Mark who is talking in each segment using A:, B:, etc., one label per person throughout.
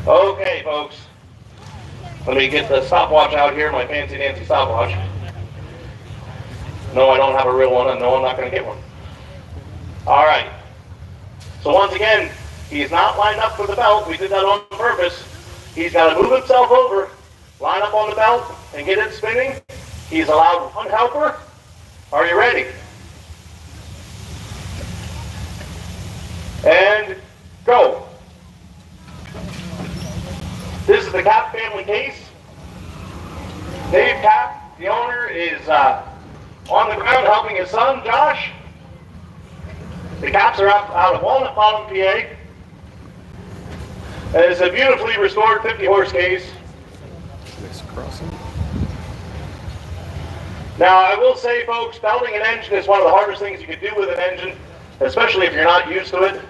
A: Okay, folks. Let me get the stopwatch out here, my fancy dancy stopwatch. No, I don't have a real one, and no, I'm not going to get one. All right. So once again, he's not lined up for the belt. We did that on purpose. He's got to move himself over, line up on the belt, and get it spinning. He's allowed one helper. Are you ready? And go. This is the Cap family case. Dave Cap, the owner, is on the ground helping his son, Josh. The Caps are out of Walnut Bottom, PA. And it's a beautifully restored 50-horse case. Now, I will say, folks, belting an engine is one of the hardest things you can do with an engine, especially if you're not used to it.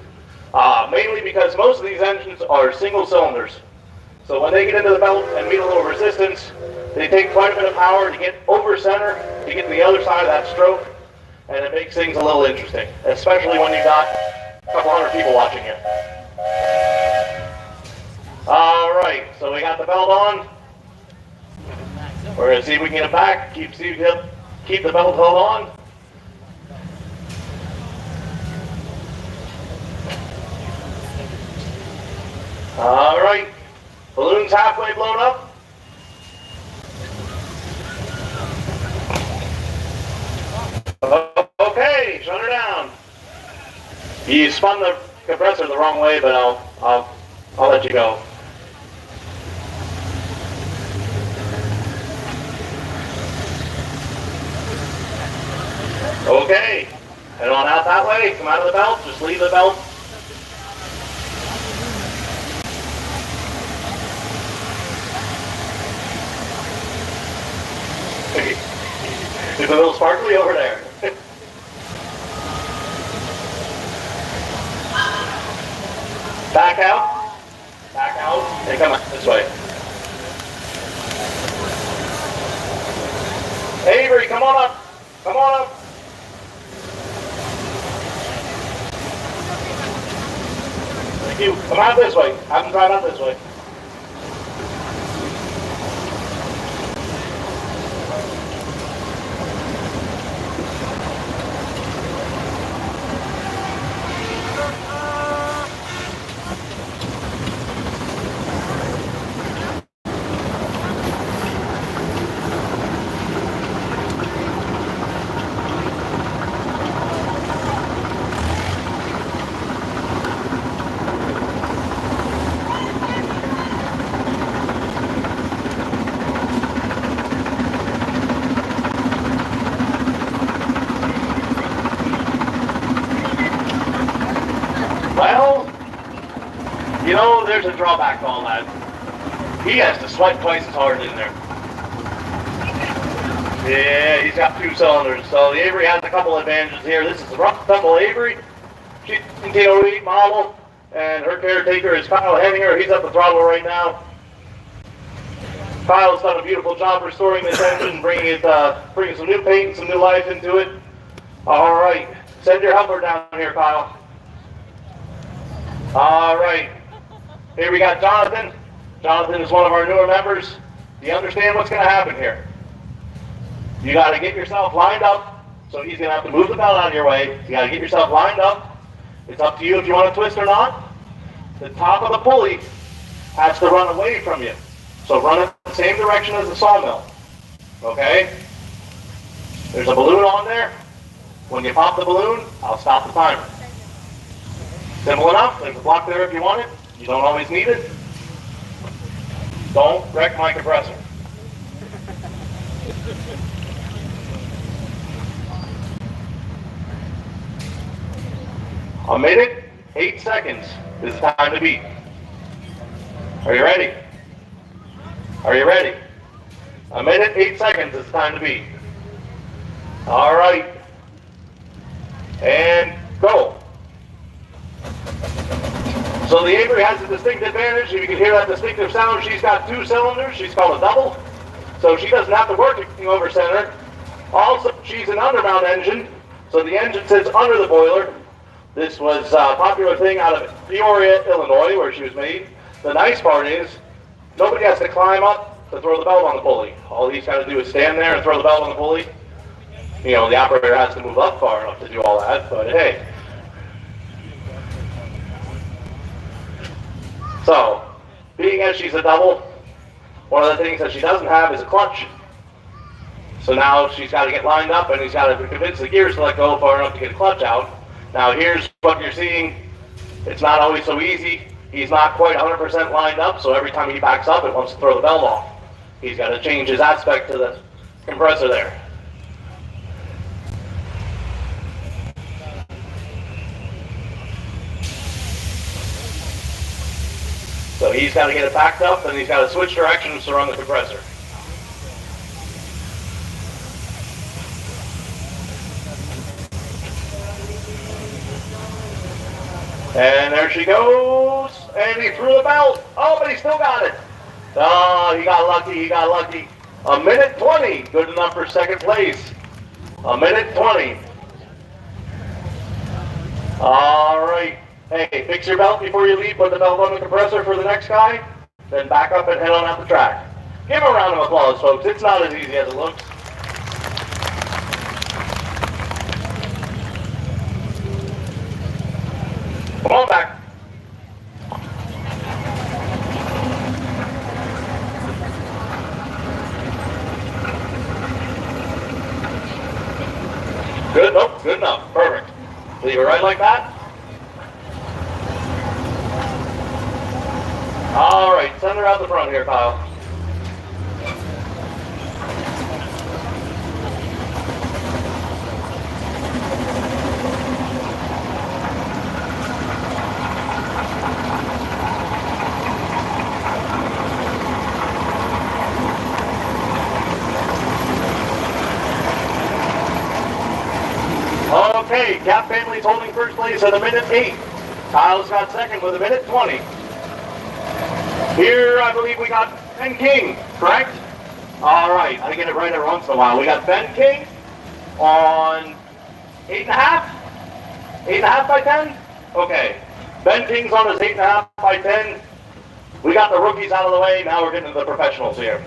A: Mainly because most of these engines are single cylinders. So when they get into the belt and meet a little resistance, they take quite a bit of power to get over center, to get to the other side of that stroke, and it makes things a little interesting, especially when you got a couple hundred people watching you. All right, so we got the belt on. We're going to see if we can get it back, keep the belt held on. All right, balloon's halfway blown up. Okay, shut her down. You spun the compressor the wrong way, but I'll let you go. Okay, head on out that way. Come out of the belt. Just leave the belt. There's a little sparkly over there. Back out. Back out. Hey, come on, this way. Avery, come on up. Come on up. Thank you. Come out this way. Have them drive out this way. You know, there's a drawback to all that. He has to swipe twice as hard in there. Yeah, he's got 2 cylinders. So the Avery has a couple advantages here. This is the rough tumble Avery. She's a 1908 model, and her caretaker is Kyle Henninger. He's at the throttle right now. Kyle's done a beautiful job restoring this engine, bringing some new paint and some new life into it. All right, send your helper down here, Kyle. All right. Here we got Jonathan. Jonathan is one of our newer members. Do you understand what's going to happen here? You got to get yourself lined up. So he's going to have to move the belt out of your way. You got to get yourself lined up. It's up to you if you want to twist or not. The top of the pulley has to run away from you. So run it the same direction as the sawmill. Okay? There's a balloon on there. When you pop the balloon, I'll stop the timer. Simple enough. There's a block there if you want it. You don't always need it. Don't wreck my compressor. A minute, 8 seconds is the time to beat. Are you ready? Are you ready? A minute, 8 seconds is the time to beat. All right. And go. So the Avery has a distinct advantage. If you can hear that distinctive sound, she's got 2 cylinders. She's called a double. So she doesn't have to work anything over center. Also, she's an undermount engine. So the engine sits under the boiler. This was a popular thing out of Peoria, Illinois, where she was made. The nice part is, nobody has to climb up to throw the belt on the pulley. All he's got to do is stand there and throw the belt on the pulley. You know, the operator has to move up far enough to do all that, but hey. So, being as she's a double, one of the things that she doesn't have is a clutch. So now she's got to get lined up and he's got to convince the gears to let go far enough to get the clutch out. Now here's what you're seeing. It's not always so easy. He's not quite 100% lined up, so every time he backs up, it wants to throw the belt off. He's got to change his aspect to the compressor there. So he's got to get it backed up, and he's got to switch directions to run the compressor. And there she goes, and he threw the belt. Oh, but he still got it. Oh, he got lucky, he got lucky. A minute 20, good enough for second place. A minute 20. All right. Hey, fix your belt before you leave. Put the belt on the compressor for the next guy. Then back up and head on out the track. Give him a round of applause, folks. It's not as easy as it looks. Come on back. Good, nope, good enough, perfect. Leave it right like that. All right, send her out the front here, Kyle. Okay, Cap family's holding first place at a minute 8. Kyle's got second with a minute 20. Here, I believe we got Ben King, correct? All right, I get it right every once in a while. We got Ben King on 8.5? 8.5 by 10? Okay. Ben King's on his 8.5 by 10. We got the rookies out of the way. Now we're getting to the professionals here.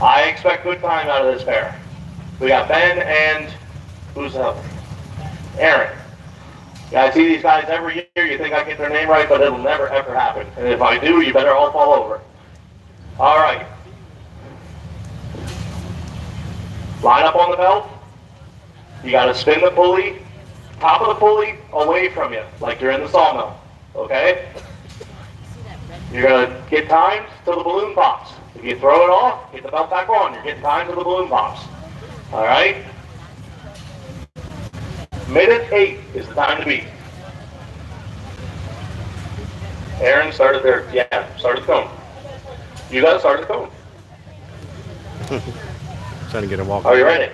A: I expect good time out of this pair. We got Ben and who's up? Aaron. Yeah, I see these guys every year. You think I get their name right, but it'll never ever happen. And if I do, you better all fall over. All right. Line up on the belt. You got to spin the pulley, top of the pulley away from you, like you're in the sawmill. Okay? You're going to get timed till the balloon pops. If you throw it off, get the belt back on. You're getting timed till the balloon pops. All right? Minute 8 is the time to beat. Aaron started there. Yeah, start the cone. You got to start the cone.
B: Trying to get a walk.
A: Are you ready?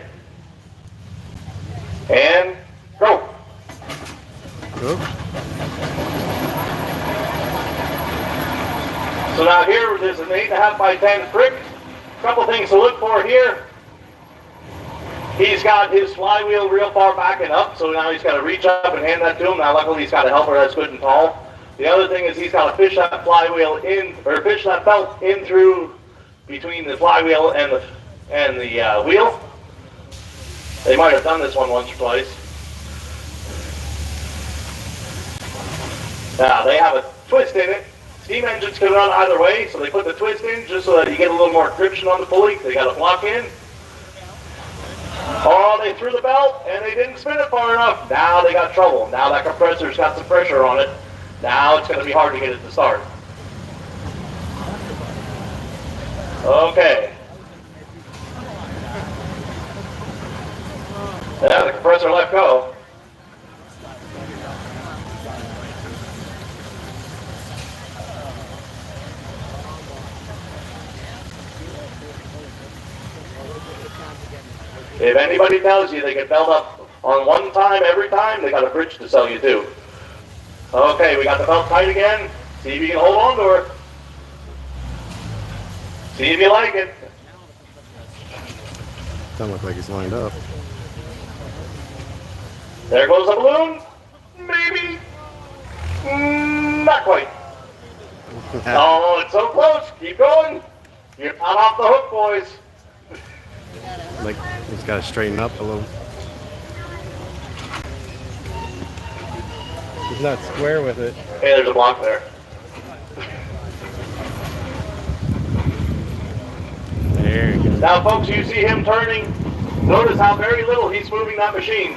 A: And go.
B: Oops.
A: So now here there's an 8.5 by 10 prick. Couple things to look for here. He's got his flywheel real far back and up, so now he's got to reach up and hand that to him. Now luckily he's got a helper that's good and tall. The other thing is he's got to fish that flywheel in, or fish that belt in through between the flywheel and the wheel. They might have done this one once or twice. Now they have a twist in it. Steam engines can run either way, so they put the twist in just so that you get a little more friction on the pulley. They got a block in. Oh, they threw the belt and they didn't spin it far enough. Now they got trouble. Now that compressor's got some pressure on it. Now it's going to be hard to get it to start. Okay. Yeah, the compressor let go. If anybody tells you they get belt up on one time every time, they got a bridge to sell you too. Okay, we got the belt tight again. See if you can hold on to her. See if you like it.
B: Doesn't look like he's lined up.
A: There goes the balloon. Maybe. Not quite. Oh, it's so close. Keep going. You're not off the hook, boys.
B: Like he's got to straighten up a little. He's not square with it.
A: Hey, there's a block there.
B: There you go.
A: Now, folks, you see him turning. Notice how very little he's moving that machine.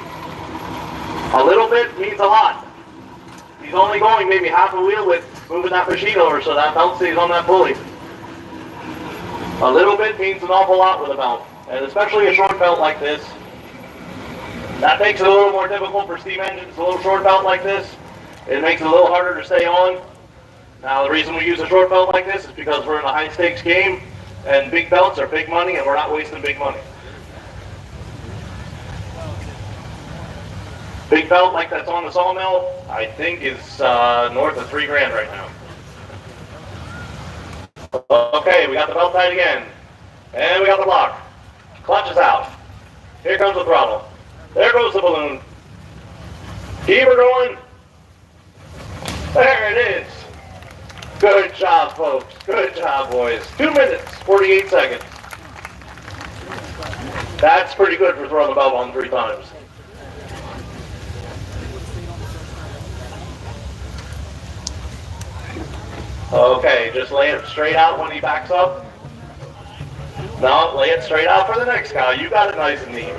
A: A little bit means a lot. He's only going maybe half a wheel width moving that machine over so that belt stays on that pulley. A little bit means an awful lot with a belt. And especially a short belt like this. That makes it a little more difficult for steam engines. A little short belt like this, it makes it a little harder to stay on. Now the reason we use a short belt like this is because we're in a high stakes game and big belts are big money and we're not wasting big money. Big belt like that's on the sawmill, I think is north of $3 grand right now. Okay, we got the belt tight again. And we got the block. Clutch is out. Here comes the throttle. There goes the balloon. Keep her going. There it is. Good job, folks. Good job, boys. 2 minutes, 48 seconds. That's pretty good for throwing the belt on 3 times. Okay, just lay it straight out when he backs up. No, lay it straight out for the next guy. You got it nice and neat.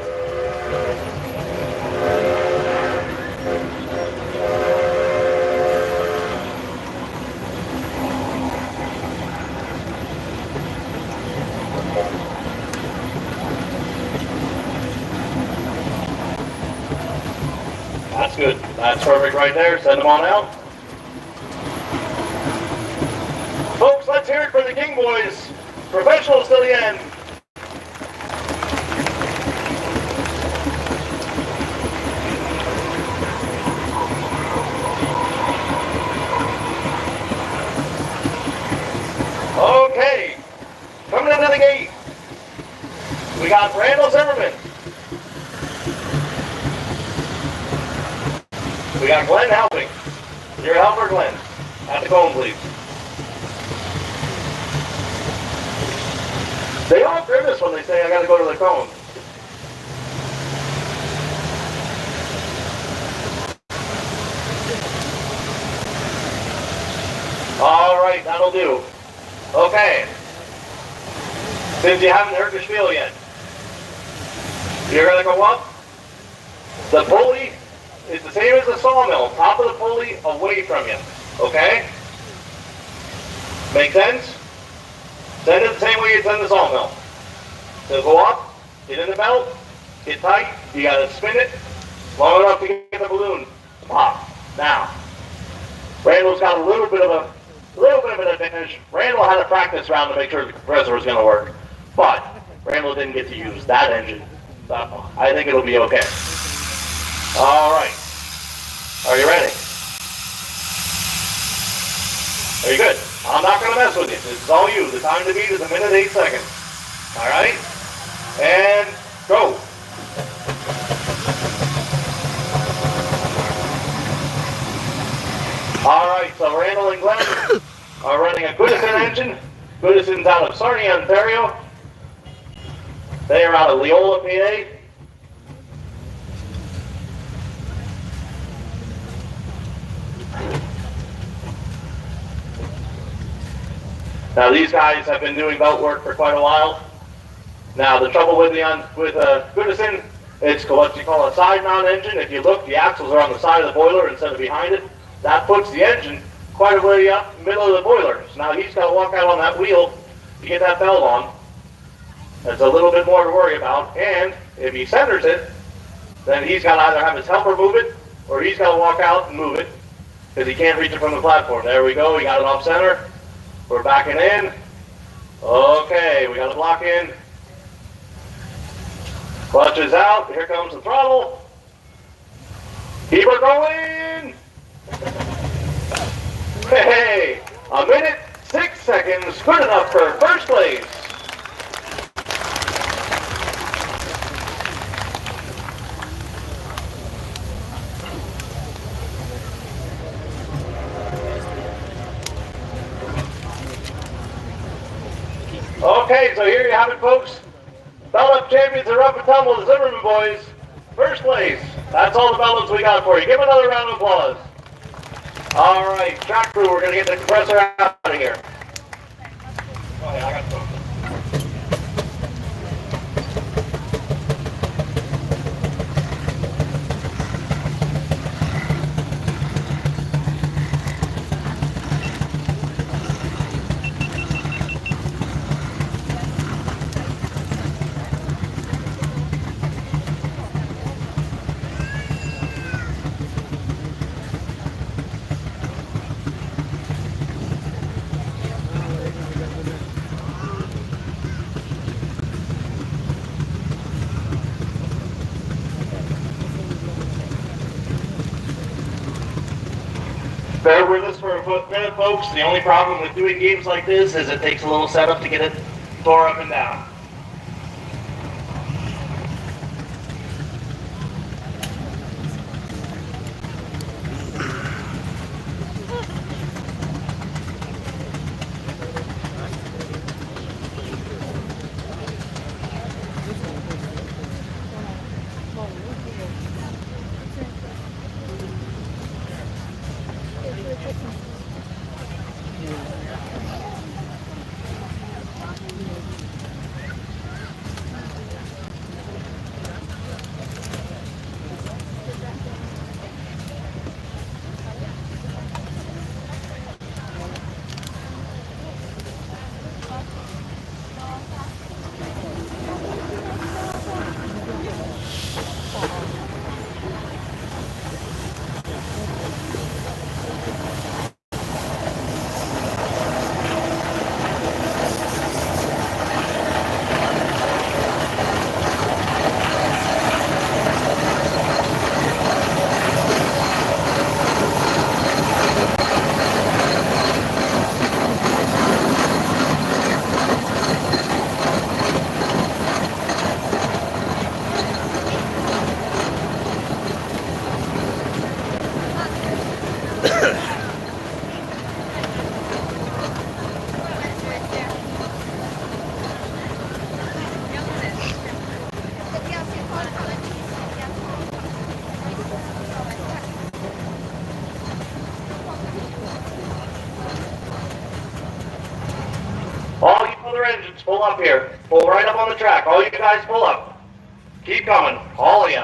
A: That's good. That's perfect right there. Send them on out. Folks, let's hear it for the King Boys. Professionals till the end. Okay. Coming into the gate. We got Randall Zimmerman. We got Glenn helping. Your helper, Glenn. At the cone, please. They all grimace when they say, I gotta go to the cone. All right, that'll do. Okay. Since you haven't heard the spiel yet, you're gonna go up. The pulley is the same as the sawmill. Top of the pulley away from you. Okay? Make sense? Send it the same way you send the sawmill. So go up, get in the belt, get tight. You gotta spin it long enough to get the balloon to pop. Now, Randall's got a little bit of an advantage. Randall had a practice round to make sure the compressor was going to work, but Randall didn't get to use that engine. So I think it'll be okay. All right. Are you ready? Are you good? I'm not going to mess with you. This is all you. The time to beat is 1 minute 8 seconds. All right? And go. running a Goodison engine. Goodison's out of Sarnia, Ontario. They are out of Leola, PA. Now these guys have been doing belt work for quite a while. Now the trouble with Goodison, it's what you call a side mount engine. If you look, the axles are on the side of the boiler instead of behind it. That puts the engine quite a way up middle of the boiler. So now he's got to walk out on that wheel to get that belt on. That's a little bit more to worry about. And if he centers it, then he's got to either have his helper move it, or he's got to walk out and move it, because he can't reach it from the platform. There we go, we got it off center. We're backing in. Okay, we got the block in. Clutch is out, here comes the throttle. Keep her going! Hey, 1 minute, 6 seconds, good enough for first place. Okay, so here you have it, folks. Belt Up champions are Rough and Tumble, the Zimmerman boys. First place. That's all the belt ups we got for you. Give another round of applause. All right, track crew, we're going to get the compressor out of here. Oh, yeah, I got some. Bear with us for a minute, folks. The only problem with doing games like this is it takes a little setup to get it tore up and down. All you other engines, pull up here. Pull right up on the track. All you guys pull up. Keep coming. All of you.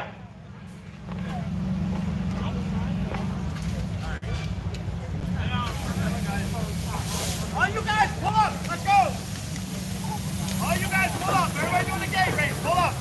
C: All you guys pull up. Let's go. All you guys pull up. Everybody doing the gate race. Pull up.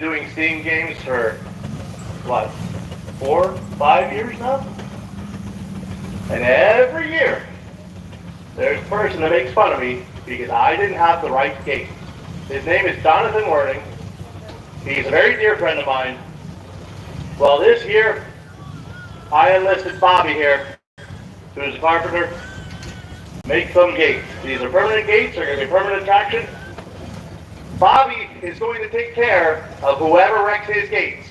A: doing steam games for, what, 4, 5 years now? And every year, there's a person that makes fun of me because I didn't have the right gate. His name is Jonathan Wording. He's a very dear friend of mine. Well, this year, I enlisted Bobby here, who's a carpenter, make some gates. These are permanent gates, they're going to be permanent attraction. Bobby is going to take care of whoever wrecks his gates.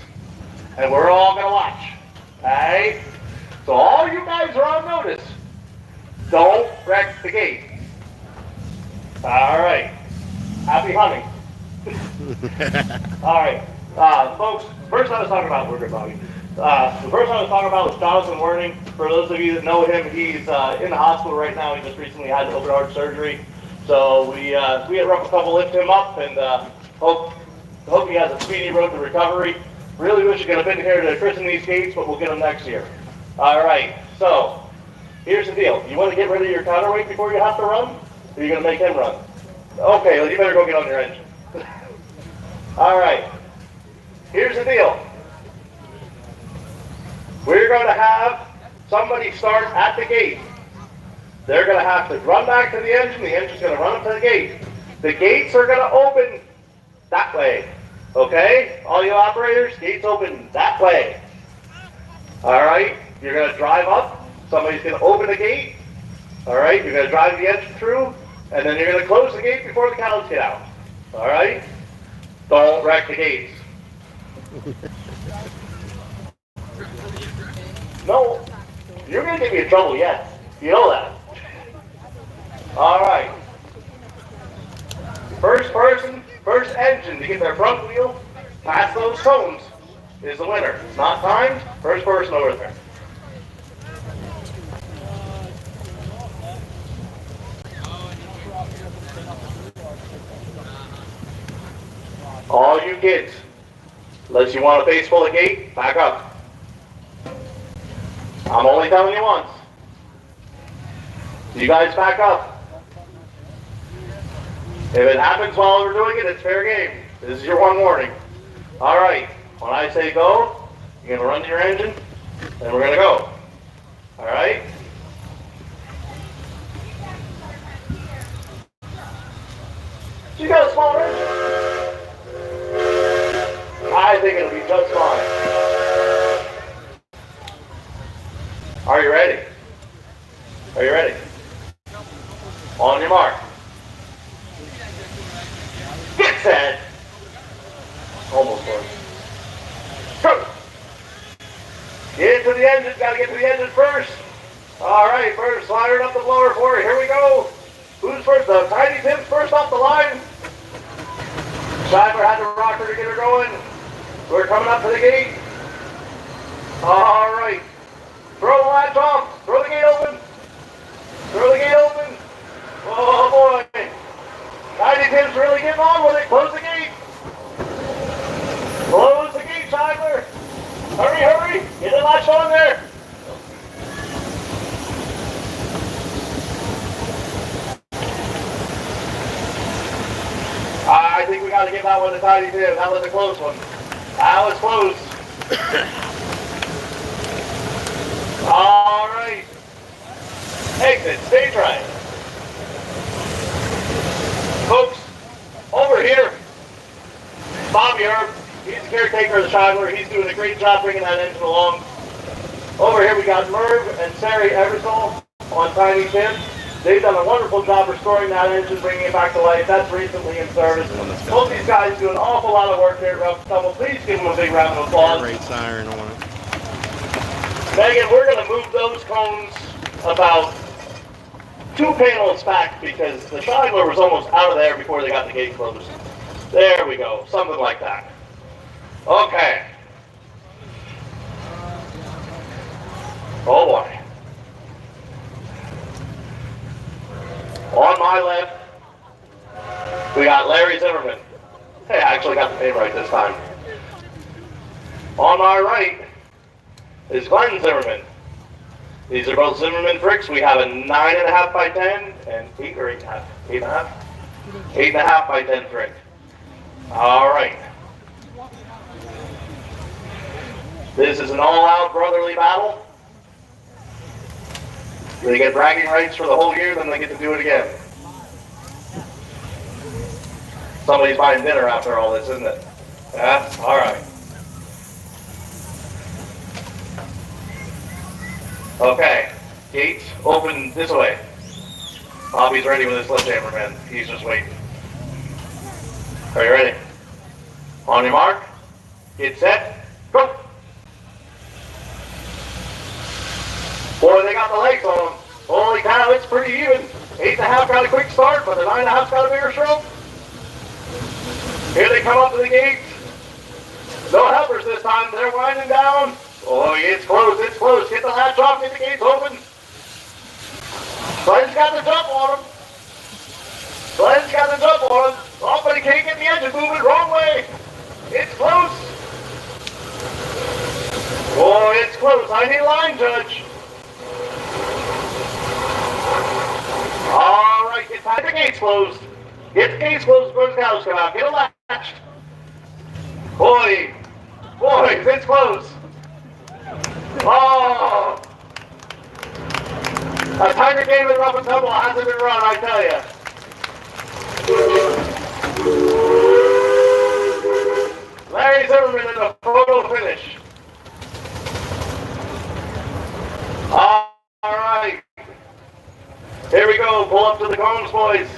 A: And we're all going to watch. Okay? So all you guys are on notice. Don't wreck the gate. Alright. Happy hunting. Alright. Folks, first I was talking about, we're good, Bobby. The first I was talking about was Jonathan Wording. For those of you that know him, he's in the hospital right now. He just recently had open heart surgery. So we had Rough Couple lift him up and hope he has a speedy road to recovery. Really wish you could have been here to christen these gates, but we'll get them next year. Alright, so here's the deal. You want to get rid of your counterweight before you have to run? Or are you going to make him run? Okay, well, you better go get on your engine. Alright, here's the deal. We're going to have somebody start at the gate. They're going to have to run back to the engine's going to run up to the gate. The gates are going to open that way. Okay? All you operators, gates open that way. Alright? You're going to drive up. Somebody's going to open the gate. Alright? You're going to drive the engine through. And then you're going to close the gate before the cows get out. Alright? Don't wreck the gates. No. You're going to get me in trouble yet. You know that. Alright. First person, first engine to get their front wheel past those cones is the winner. It's not timed. First person over there. All you kids, unless you want a face full of gate, back up. I'm only telling you once. You guys back up. If it happens while we're doing it, it's fair game. This is your one warning. Alright, when I say go, you're going to run to your engine, and we're going to go. Alright? You got a small engine? I think it'll be just fine. Are you ready? Are you ready? On your mark. Get set. Almost worked. Go. Get to the engine. Got to get to the engine first. All right, first slide up the blower for you. Here we go. Who's first? The Tiny Tim's first off the line. Driver had to rock her to get her going. We're coming up to the gate. All right. Throw the latch off. Throw the gate open. Throw the gate open. Oh boy. Tiny Tim's really getting on with it. Close the gate. Close the gate, Tyler. Hurry, hurry. Get the latch on there. I think we got to give that one to Tiny Tim. That was a close one. That was close. All right. Exit, stage right. Folks, over here, Bobby Herb, he's the caretaker of the Shagler. He's doing a great job bringing that engine along. Over here we got Merv and Sari Eversole on Tiny Tim. They've done a wonderful job restoring that engine, bringing it back to life. That's recently in service. Both these guys do an awful lot of work here at Rough Couple. Please give them a big round of applause.
B: Great siren on it.
A: Megan, we're going to move those cones about 2 panels back because the Shagler was almost out of there before they got the gate closed. There we go, something like that. Okay. Oh boy. On my left, we got Larry Zimmerman. Hey, I actually got the name right this time. On my right is Glenn Zimmerman. These are both Zimmerman bricks. We have a 9.5 by 10 and 8 or 8.5. 8.5? 8.5 by 10 brick. All right. This is an all-out brotherly battle. They get bragging rights for the whole year, then they get to do it again. Somebody's buying dinner after all this, isn't it? Yeah? All right. Okay. Gates open this way. Bobby's ready with his sledgehammer, man. He's just waiting. Are you ready? On your mark. Get set. Go. Boy, they got the legs on them. Holy cow, it's pretty even. 8.5 got a quick start, but the 9.5's got a bigger stroke. Here they come up to the gate. No helpers this time. They're winding down. Oh, it's closed. It's closed. Get the latch off. Get the gates open. Glenn's got the jump on him. Glenn's got the jump on him. Oh, but he can't get the engine moving. Wrong way. It's close. Oh, it's close. I need a line judge. All right, get the gates closed. Get the gates closed before the cows come out. Get a latch. Boy, it's closed. Oh, a tiger game in rough and tumble hasn't been run, I tell you. Larry Zimmerman in the photo finish. All right. Here we go. Pull up to the cones, boys.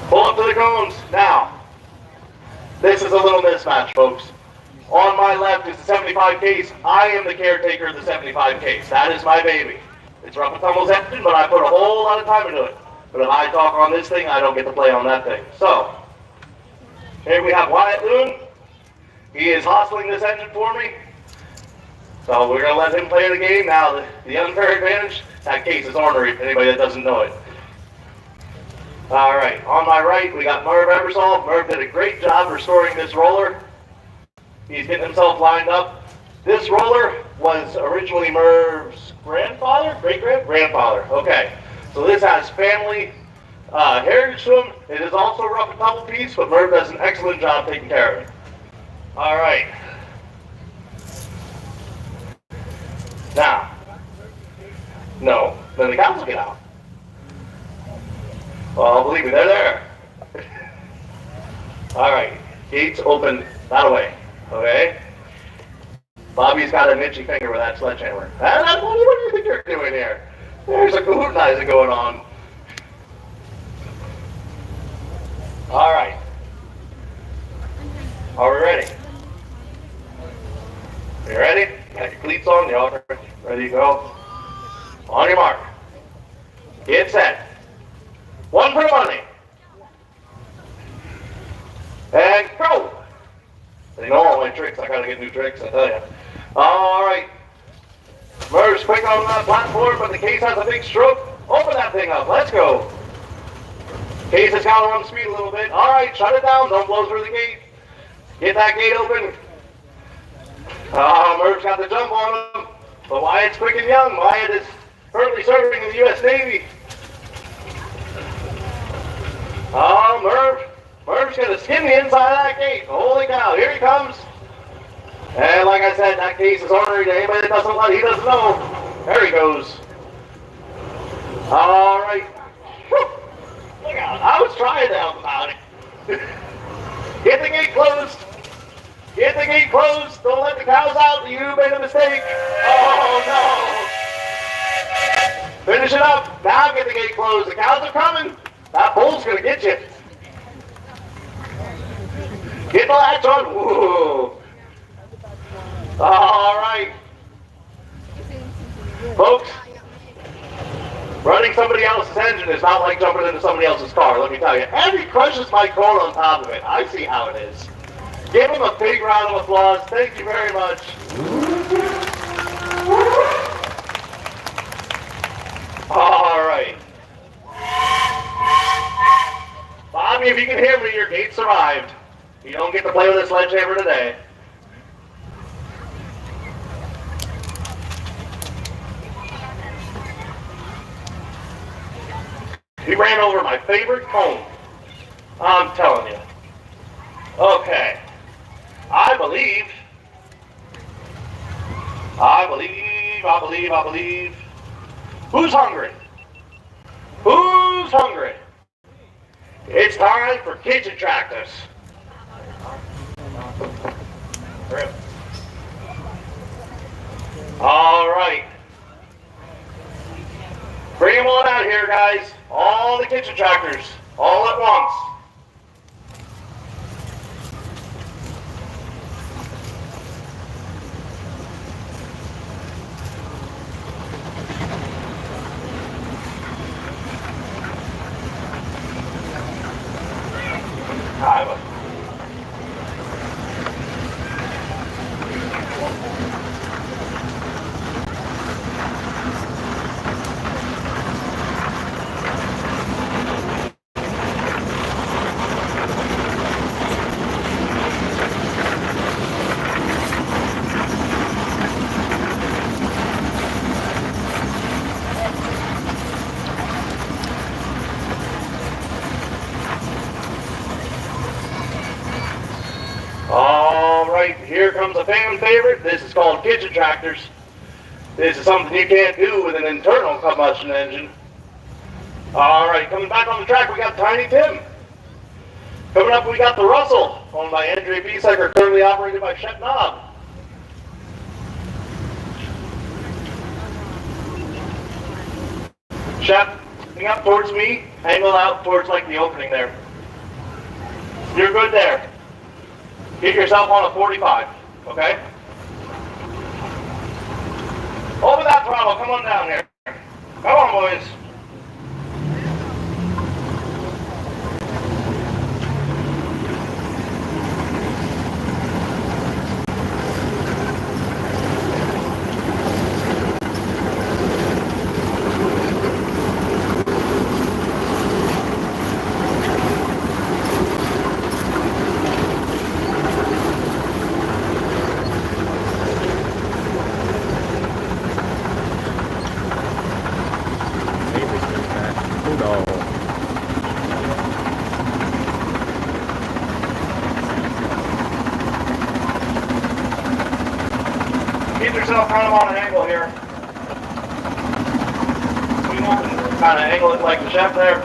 A: Pull up to the cones. Now, this is a little mismatch, folks. On my left is the 75 case. I am the caretaker of the 75 case. That is my baby. It's rough and tumble's engine, but I put a whole lot of time into it. But if I talk on this thing, I don't get to play on that thing. So, here we have Wyatt Loon. He is hustling this engine for me. So we're going to let him play the game. Now, the unfair advantage, that case is ornery, for anybody that doesn't know it. All right, on my right, we got Merv Ebersol. Merv did a great job restoring this roller. He's getting himself lined up. This roller was originally Merv's grandfather, great-grandfather. Okay, so this has family heritage to him. It is also a rough and tumble piece, but Merv does an excellent job taking care of it. All right. Now, no, then the cows will get out. Well, believe me, they're there. All right, gates open that way, okay? Bobby's got an itchy finger with that sledgehammer. What do you think you're doing here? There's a kahootinizing going on. All right. Are we ready? You ready? Got your cleats on, y'all ready to go? On your mark. Get set. One for money. And go. They know all my tricks. I gotta get new tricks, I tell you. All right. Merv's quick on that platform, but the case has a big stroke. Open that thing up. Let's go. Case has got to run speed a little bit. All right, shut it down. Don't blow through the gate. Get that gate open. Merv's got the jump on him. But Wyatt's quick and young. Wyatt is currently serving in the U.S. Navy. Merv's going to skim the inside of that gate. Holy cow, here he comes. And like I said, that case is ornery to anybody that doesn't let, he doesn't know. There he goes. All right. Whew. Look out, I was trying to help him out. Get the gate closed. Get the gate closed. Don't let the cows out. You made a mistake. Oh, no. Finish it up. Now get the gate closed. The cows are coming. That bull's going to get you. Get the latch on. Whoa. All right. Folks, running somebody else's engine is not like jumping into somebody else's car, let me tell you. And he crushes my cone on top of it. I see how it is. Give him a big round of applause. Thank you very much. All right. Bobby, if you can hear me, your gate survived. You don't get to play with a sledgehammer today. He ran over my favorite cone. I'm telling you. Okay. I believe I believe. Who's hungry? Who's hungry? It's time for kitchen tractors. All right. Bring them on out here, guys. All the kitchen tractors, all at once. All right, here comes a fan favorite. This is called kitchen tractors. This is something you can't do with an internal combustion engine. All right, coming back on the track, we got Tiny Tim. Coming up, we got the Russell, owned by Andrea Biesecker, currently operated by Shep Knob. Shep, coming up towards me, angle out towards like the opening there. You're good there. Get yourself on a 45, okay? Over that throttle, come on down here. Come on, boys. Keep yourself kind of on an angle here. We want to kind of angle it like the chef there.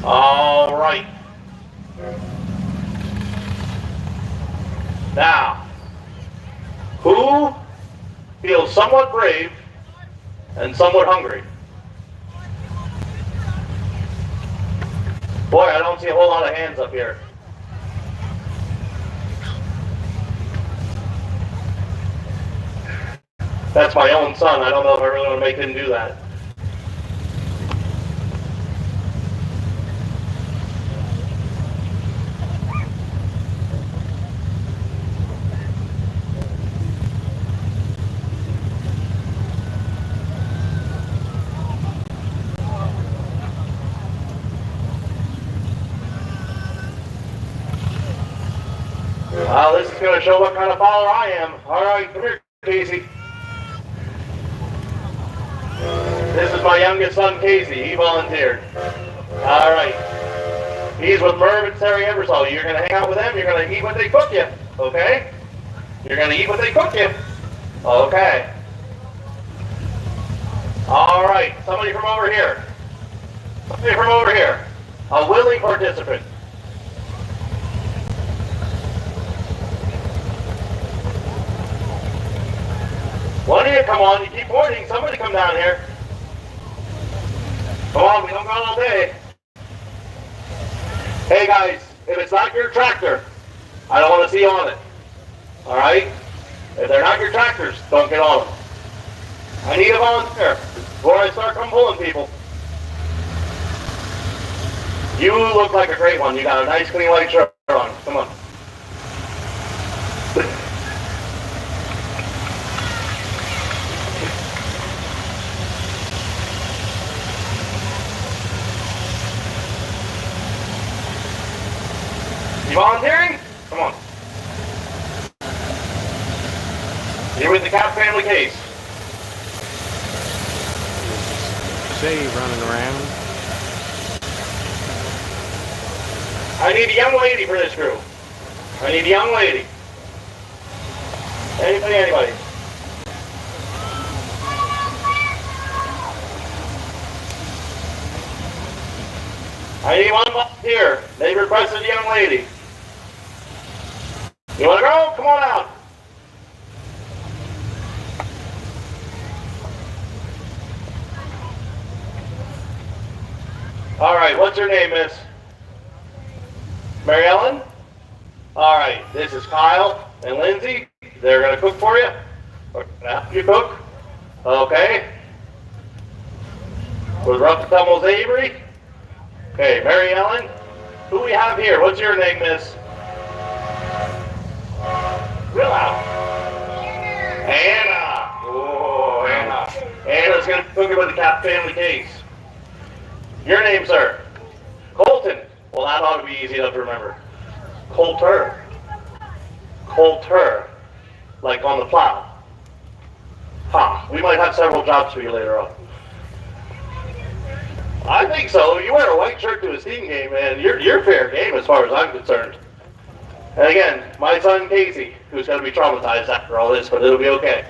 A: All right. Now, who feels somewhat brave and somewhat hungry? Boy, I don't see a whole lot of hands up here. That's my own son. I don't know if I really want to make him do that. Well, this is going to show what kind of follower I am. All right, come here, Casey. This is my youngest son, Casey. He volunteered. All right. He's with Merv and Terry Eversole. You're going to hang out with them. You're going to eat what they cook you. Okay? You're going to eat what they cook you. Okay. All right. Somebody from over here. Somebody from over here. A willing participant. One of you come on. You keep pointing. Somebody come down here. Come on. We don't go all day. Hey guys, if it's not your tractor, I don't want to see you on it. All right? If they're not your tractors, don't get on them. I need a volunteer before I start pulling people. You look like a great one. You got a nice clean white shirt on. Come on. You volunteering? Come on. You're with the Cap family case.
B: Shay running around.
A: I need a young lady for this crew. I need a young lady. Anybody. I need one volunteer. They requested a young lady. You want to go? Come on out. All right, what's your name, miss? Mary Ellen? All right, this is Kyle and Lindsay. They're going to cook for you. Or help you cook. Okay. With Rough Tumbles Avery. Okay, Mary Ellen. Who we have here? What's your name, miss? Real out. Anna. Oh, Anna. Anna's going to cook it with the Cap family case. Your name, sir? Colton. Well, that ought to be easy enough to remember. Coulter. Coulter. Like on the plow. Huh. We might have several jobs for you later on. I think so. You wear a white shirt to a steam game, man. You're fair game as far as I'm concerned. And again, my son Casey, who's going to be traumatized after all this, but it'll be okay.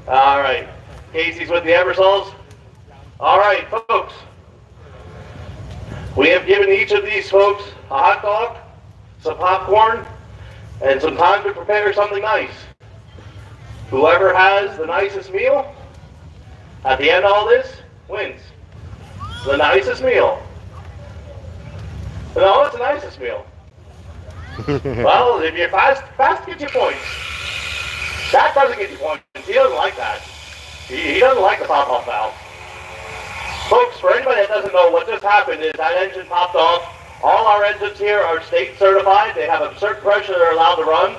A: All right. Casey's with the Eversoles. All right, folks. We have given each of these folks a hot dog, some popcorn, and some time to prepare something nice. Whoever has the nicest meal, at the end of all this, wins. The nicest meal. No, it's the nicest meal. Well, if you're fast gets you points. That doesn't get you points. He doesn't like that. He doesn't like the pop-off valve. Folks, for anybody that doesn't know, what just happened is that engine popped off. All our engines here are state certified. They have a certain pressure they're allowed to run.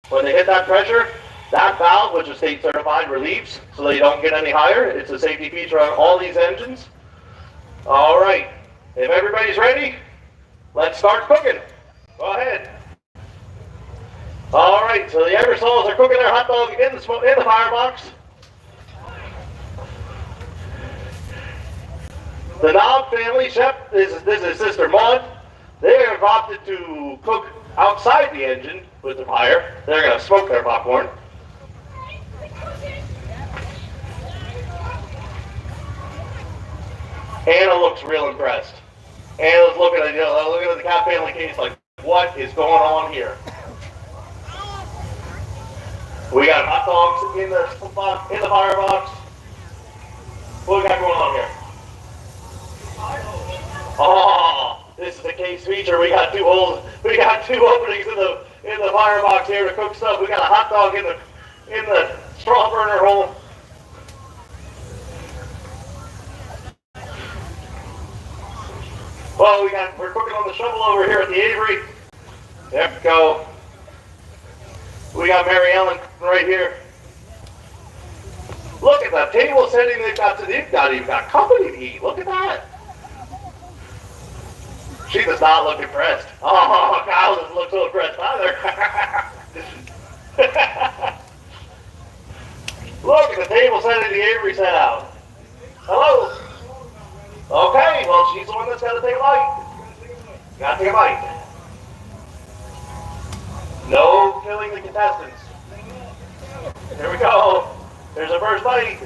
A: When they hit that pressure, that valve, which is state certified, relieves so they don't get any higher. It's a safety feature on all these engines. All right. If everybody's ready, let's start cooking. Go ahead. All right, so the Eversoles are cooking their hot dog in the firebox. The Knob family chef, this is Sister Maud. They have opted to cook outside the engine with the fire. They're going to smoke their popcorn. Anna looks real impressed. Anna's looking at the Cap family case like, what is going on here? We got hot dogs in the firebox. What we got going on here? Oh, this is a case feature. We got two openings in the firebox here to cook stuff. We got a hot dog in the straw burner hole. Well, we're cooking on the shovel over here at the Avery. There we go. We got Mary Ellen right here. Look at that table setting they've got company to eat. Look at that. She does not look impressed. Oh, Kyle doesn't look so impressed either. Look at the table setting the Avery set out. Hello. Okay, well, she's the one that's got to take a bite. Gotta take a bite. No killing the contestants. Here we go. There's our first bite.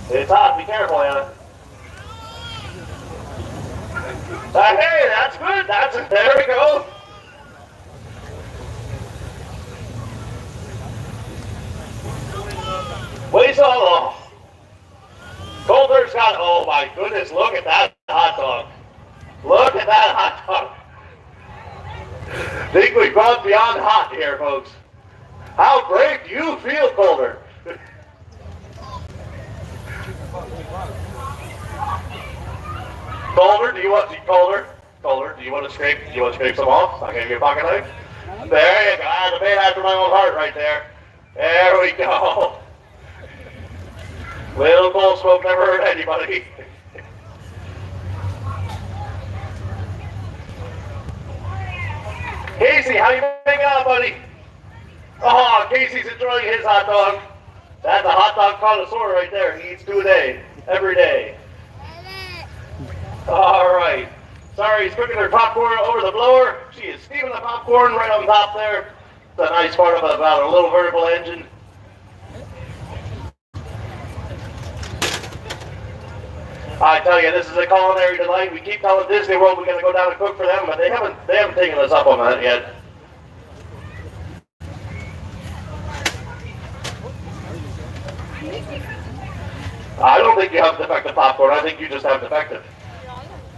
A: It's hot. Be careful, Anna. Hey, that's good. There we go. Wait so long. Coulter's got, oh my goodness, look at that hot dog. Look at that hot dog. I think we've gone beyond hot here, folks. How brave do you feel, Coulter? Coulter, do you want to scrape some off? I'll give you a pocket knife. There you go. I had a man after my own heart right there. There we go. Little coal smoke never hurt anybody. Casey, how you making out, buddy? Oh, Casey's enjoying his hot dog. That's a hot dog connoisseur right there. He eats 2 a day, every day. All right. Sorry, he's cooking her popcorn over the blower. She is steaming the popcorn right on top there. It's a nice part about a little vertical engine. I tell you, this is a culinary delight. We keep telling Disney World we're going to go down and cook for them, but they haven't taken us up on that yet. I don't think you have defective popcorn. I think you just have defective.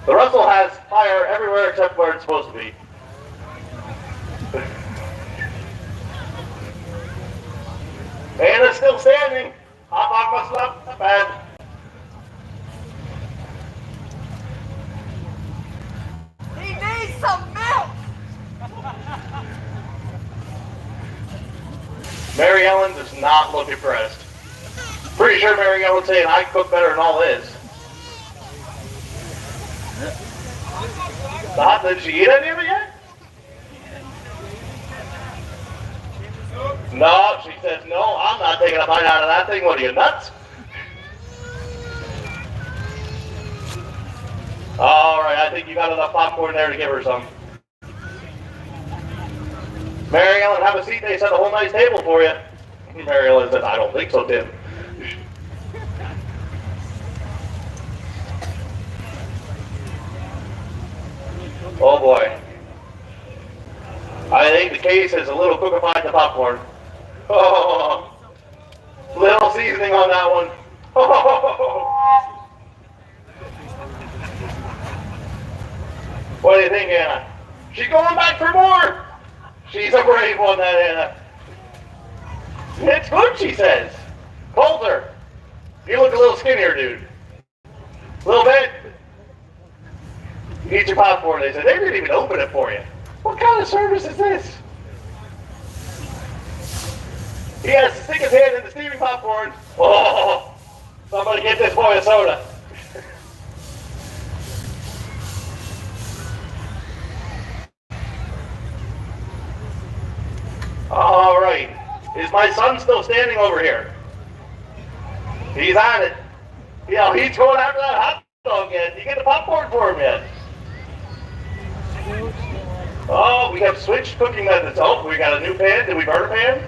A: The Russell has fire everywhere except where it's supposed to be. And it's still standing. Hot dog must not bad.
C: He needs some milk!
A: Mary Ellen does not look impressed. Pretty sure Mary Ellen's saying I cook better than all this. Did she eat any of it yet? No, she says, no, I'm not taking a bite out of that thing. What are you, nuts? All right, I think you got enough popcorn there to give her some. Mary Ellen, have a seat. They set a whole nice table for you. Mary Ellen says, I don't think so, Tim. Oh boy. I think the case is a little cookified the popcorn. Oh, little seasoning on that one. Oh. What do you think, Anna? She's going back for more. She's a brave one, that Anna. It's good, she says. Coulter, you look a little skinnier, dude. A little bit. You eat your popcorn. They said, they didn't even open it for you. What kind of service is this? He has to stick his hand in the steaming popcorn. Oh, somebody get this boy a soda. All right. Is my son still standing over here? He's on it. Yeah, he's going after that hot dog yet. You get the popcorn for him yet? Oh, we have switched cooking methods. Oh, we got a new pan. Did we burn a pan?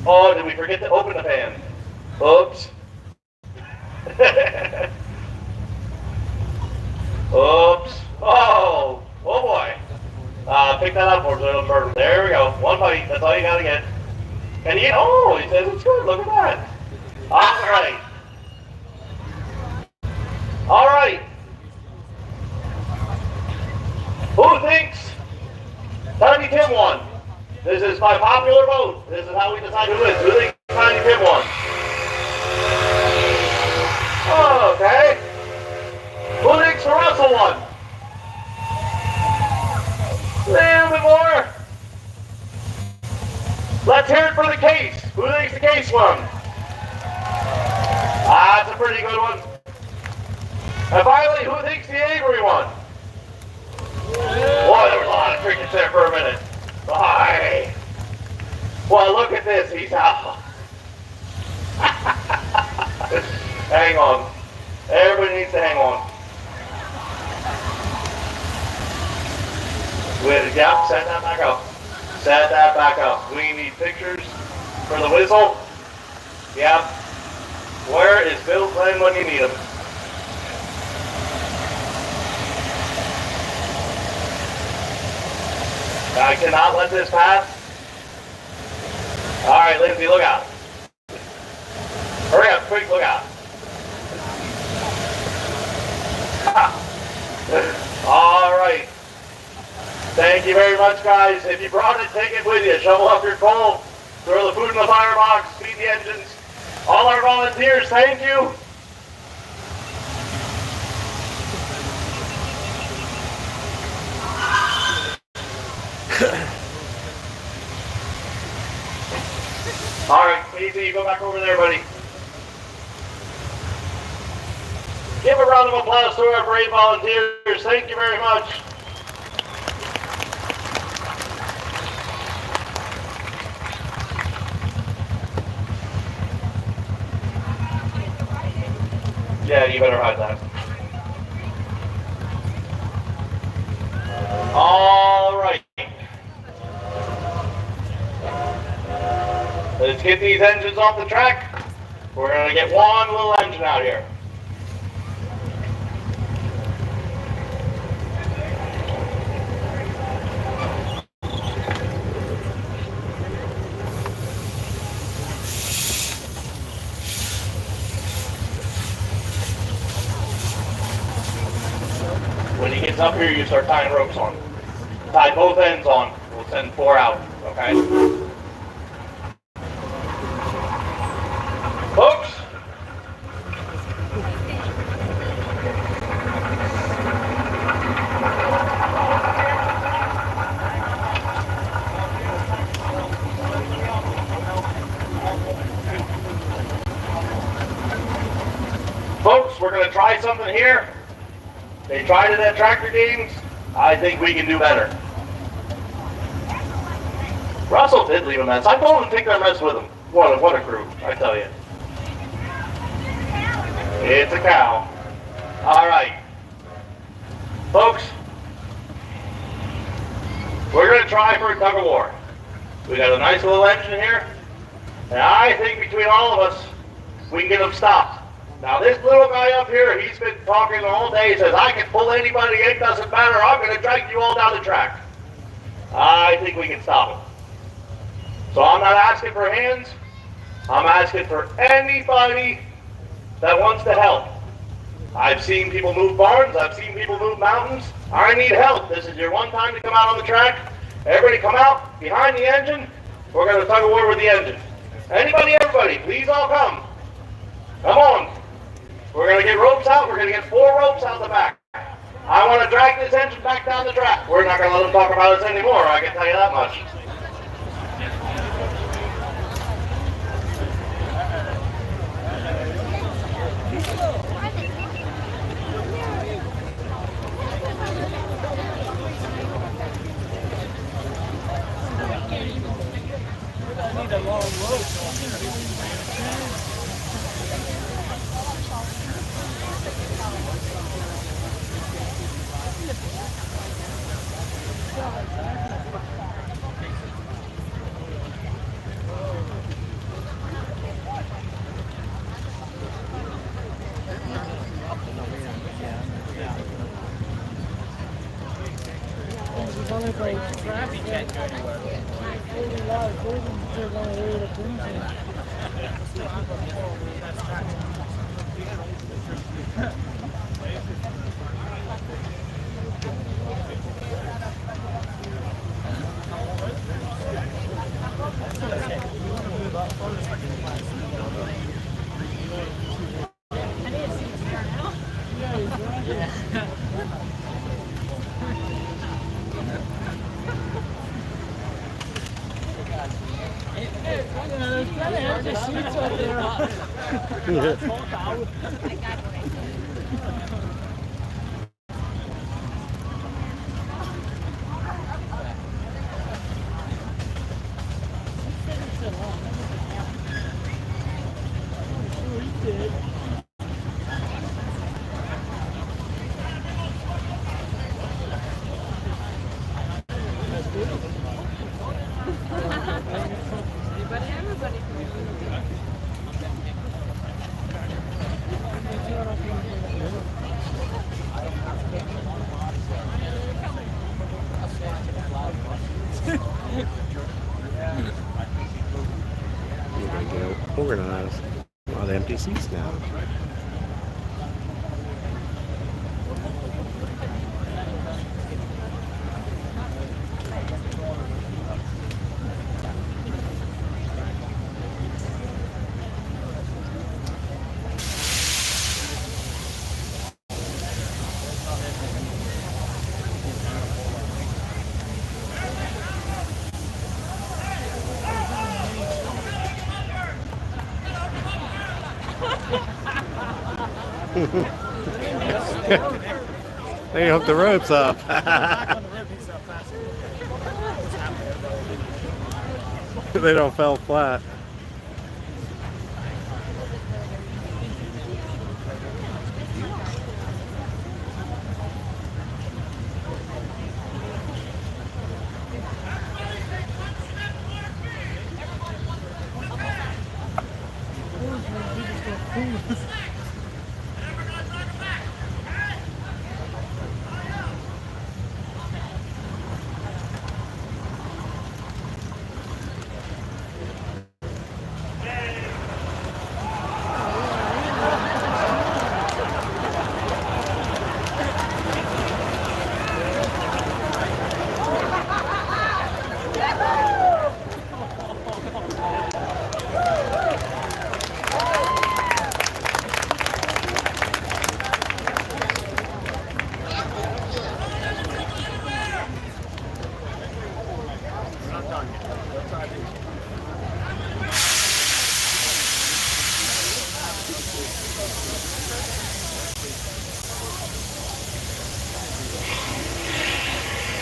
A: Oh, did we forget to open the pan? Oops. Oops. Oh boy. Pick that up for us so it'll burn. There we go. One bite. That's all you gotta get. And he, oh, he says it's good. Look at that. All right. All right. Who thinks Tiny Tim won? This is my popular vote. This is how we decide who wins. Who thinks Tiny Tim won? Oh, okay. Who thinks the Russell won? A little bit more. Let's hear it for the case. Who thinks the case won? That's a pretty good one. And finally, who thinks the Avery won? Boy, there was a lot of crickets there for a minute. Bye. Well, look at this. He's out. Hang on. Everybody needs to hang on. Yeah, set that back up. Set that back up. We need pictures for the whistle. Yep. Where is Bill Glenn when you need him? I cannot let this pass. All right, Lindsay, look out. Hurry up, quick, look out. All right. Thank you very much, guys. If you brought it, take it with you. Shovel up your coal. Throw the food in the firebox. Feed the engines. All our volunteers, thank you. All right, Casey, go back over there, buddy. Give a round of applause to our brave volunteers. Thank you very much. Yeah, you better hide that. All right. Let's get these engines off the track. We're going to get one little engine out here. When he gets up here, you start tying ropes on. Tie both ends on. We'll send 4 out, okay? Folks, we're going to try something here. They tried it at tractor games. I think we can do better. Russell did leave a mess. I told him to take that mess with him. What a crew, I tell you. It's a cow. All right. Folks, we're going to try for a tug of war. We got a nice little engine here. And I think between all of us, we can get them stopped. Now this little guy up here, he's been talking the whole day. He says, I can pull anybody, it doesn't matter. I'm going to drag you all down the track. I think we can stop him. So I'm not asking for hands. I'm asking for anybody that wants to help. I've seen people move barns. I've seen people move mountains. I need help. This is your one time to come out on the track. Everybody come out behind the engine. We're going to tug of war with the engine. Anybody, everybody, please all come. Come on. We're going to get ropes out. We're going to get 4 ropes out the back. I want to drag this engine back down the track. We're not going to let them talk about us anymore, I can tell you that much.
C: Need a long rope.
B: lot of empty seats now. They hook the ropes up. They don't fall flat.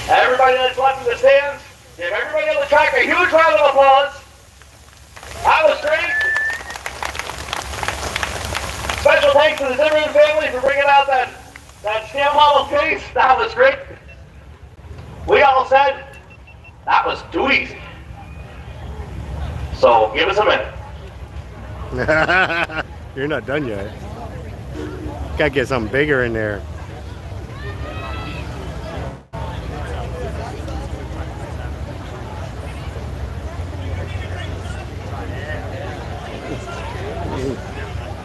A: Everybody that's left in the stands, give everybody on the track a huge round of applause. That was great. Special thanks to the Zimmerman family for bringing out that scale model case. That was great. We all said that was too easy. So give us a minute.
B: You're not done yet. Gotta get something bigger in there.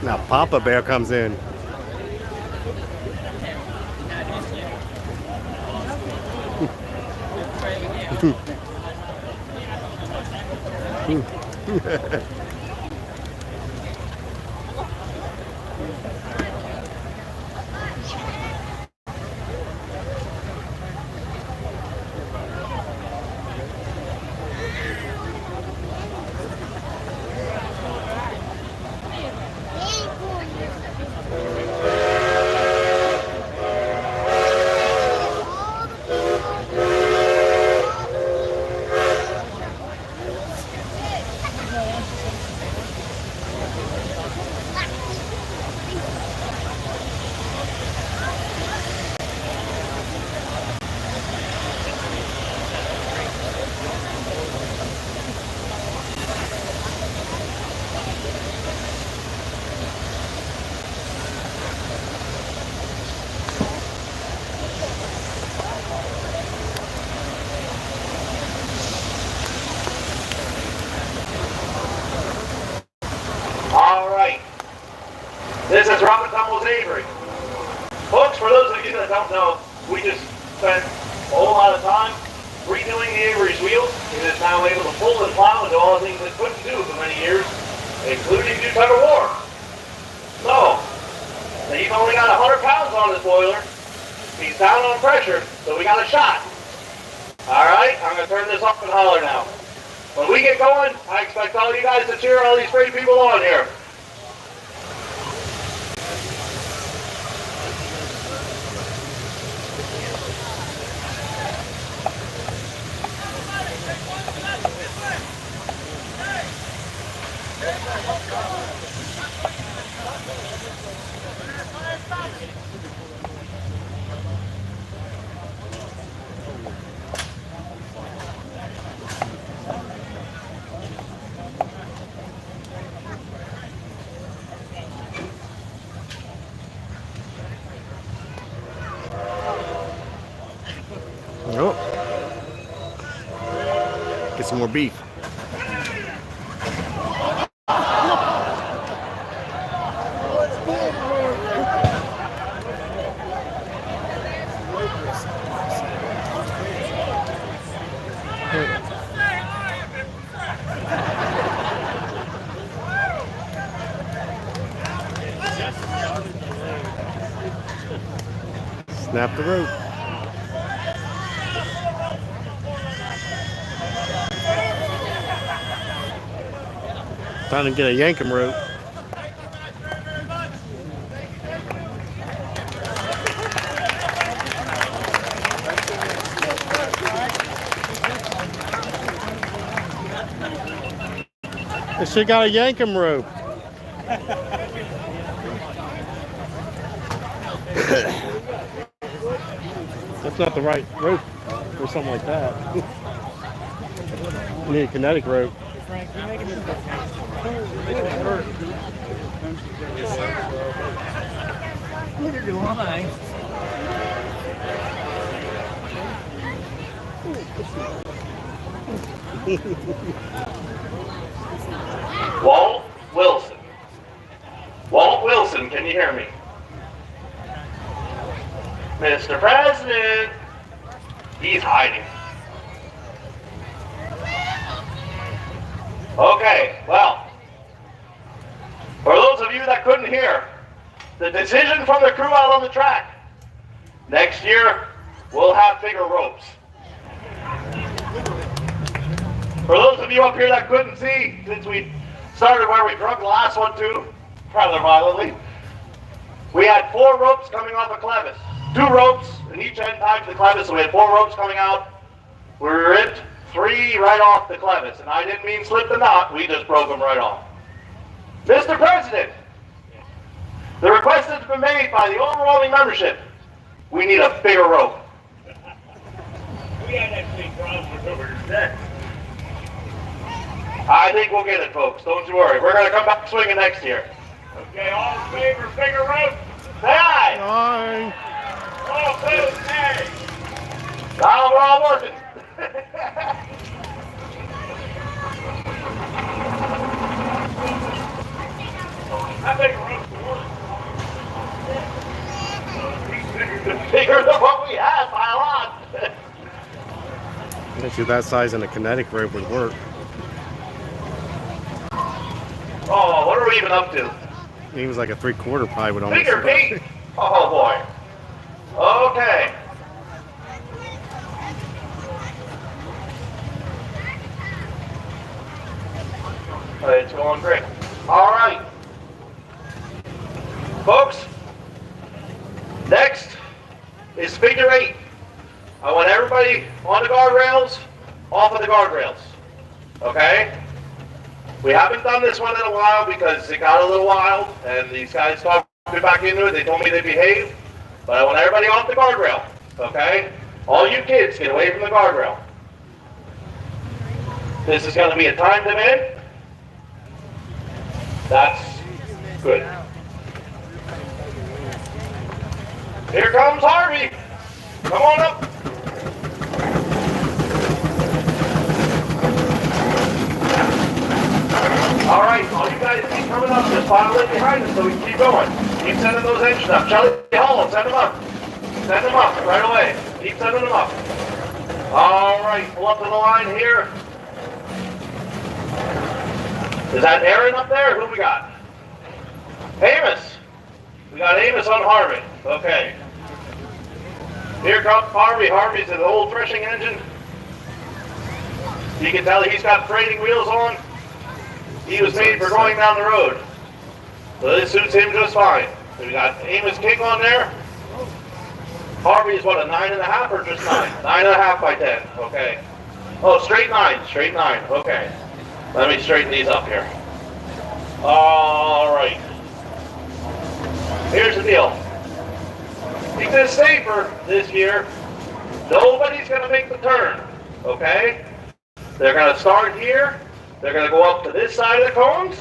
B: Now Papa Bear comes in.
A: This is Robert Tumbles Avery. Folks, for those of you that don't know, we just spent a whole lot of time redoing the Avery's wheels. It is now able to pull and plow and do all the things it couldn't do for many years, including do tug of war. So, he's only got 100 pounds on this boiler. He's down on pressure, so we got a shot. Alright, I'm going to turn this off and holler now. When we get going, I expect all you guys to cheer all these great people on here.
B: Oh. Get some more beef. Snap the rope. Time to get a yankum rope. She got a yankum rope. That's not the right rope for something like that. You need a kinetic rope.
C: Look at your line.
A: Walt Wilson. Walt Wilson, can you hear me? Mr. President. He's hiding. Okay, well, for those of you that couldn't hear, the decision from the crew out on the track, next year we'll have bigger ropes. For those of you up here that couldn't see, since we started where we drug the last one too, rather violently, we had 4 ropes coming off a clevis. 2 ropes in each end tied to the clevis, so we had 4 ropes coming out. We ripped 3 right off the clevis, and I didn't mean slip the knot, we just broke them right off. Mr. President, the request has been made by the overwhelming membership. We need a bigger rope.
C: We had that big problem over there.
A: I think we'll get it, folks. Don't you worry. We're going to come back swinging next year.
C: Okay, all in favor, bigger rope.
A: Say aye.
B: Bye.
C: All opposed, nay.
A: Now we're all working.
C: That big rope works.
A: Bigger than what we had by a lot.
B: Actually, that size in a kinetic rope would work.
A: Oh, what are we even up to?
B: He was like a 3/4 pie would almost.
A: Figure 8. Oh boy. Okay. It's going great. All right. Folks, next is figure 8. I want everybody on the guardrails, off of the guardrails. Okay? We haven't done this one in a while because it got a little wild and these guys talked me back into it. They told me they'd behave. But I want everybody off the guardrail. Okay? All you kids, get away from the guardrail. This is going to be a timed event. That's good. Here comes Harvey. Come on up. All right, all you guys keep coming up. Just pile in behind us so we can keep going. Keep sending those engines up. Charlie Hall, send them up. Send them up right away. Keep sending them up. All right, pull up to the line here. Is that Aaron up there? Who we got? Amos. We got Amos on Harvey. Okay. Here comes Harvey. Harvey's an old threshing engine. You can tell he's got freighting wheels on. He was made for going down the road. So this suits him just fine. So we got Amos King on there. Harvey is what, a 9.5 or just 9? 9.5 by 10. Okay. Oh, straight 9. Straight 9. Okay. Let me straighten these up here. All right. Here's the deal. Keep this safer this year. Nobody's going to make the turn. Okay? They're going to start here. They're going to go up to this side of the cones.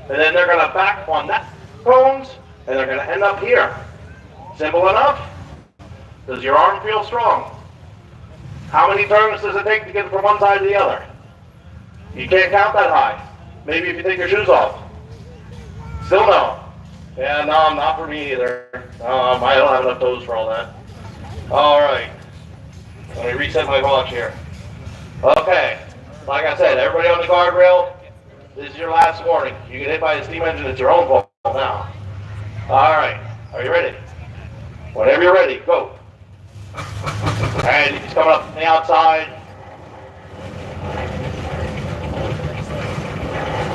A: And then they're going to back on that cones. And they're going to end up here. Simple enough? Does your arm feel strong? How many turns does it take to get from one side to the other? You can't count that high. Maybe if you take your shoes off. Still no. Yeah, no, not for me either. I don't have enough toes for all that. All right. Let me reset my watch here. Okay. Like I said, everybody on the guardrail, this is your last warning. You get hit by a steam engine, it's your own fault now. All right, are you ready? Whenever you're ready, go. And he's coming up from the outside.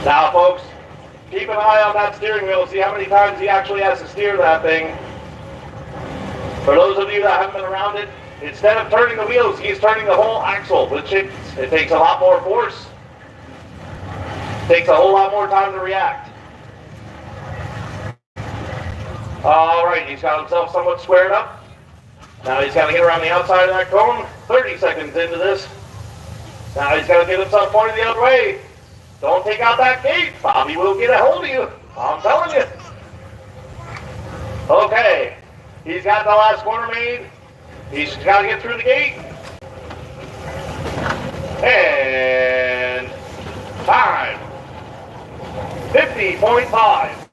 A: Now, folks, keep an eye on that steering wheel. See how many times he actually has to steer that thing. For those of you that haven't been around it, instead of turning the wheels, he's turning the whole axle, which it takes a lot more force. Takes a whole lot more time to react. All right, he's got himself somewhat squared up. Now he's got to get around the outside of that cone. 30 seconds into this. Now he's got to get himself pointed the other way. Don't take out that gate. Bobby will get a hold of you. I'm telling you. Okay. He's got the last corner made. He's got to get through the gate. And time. 50.5.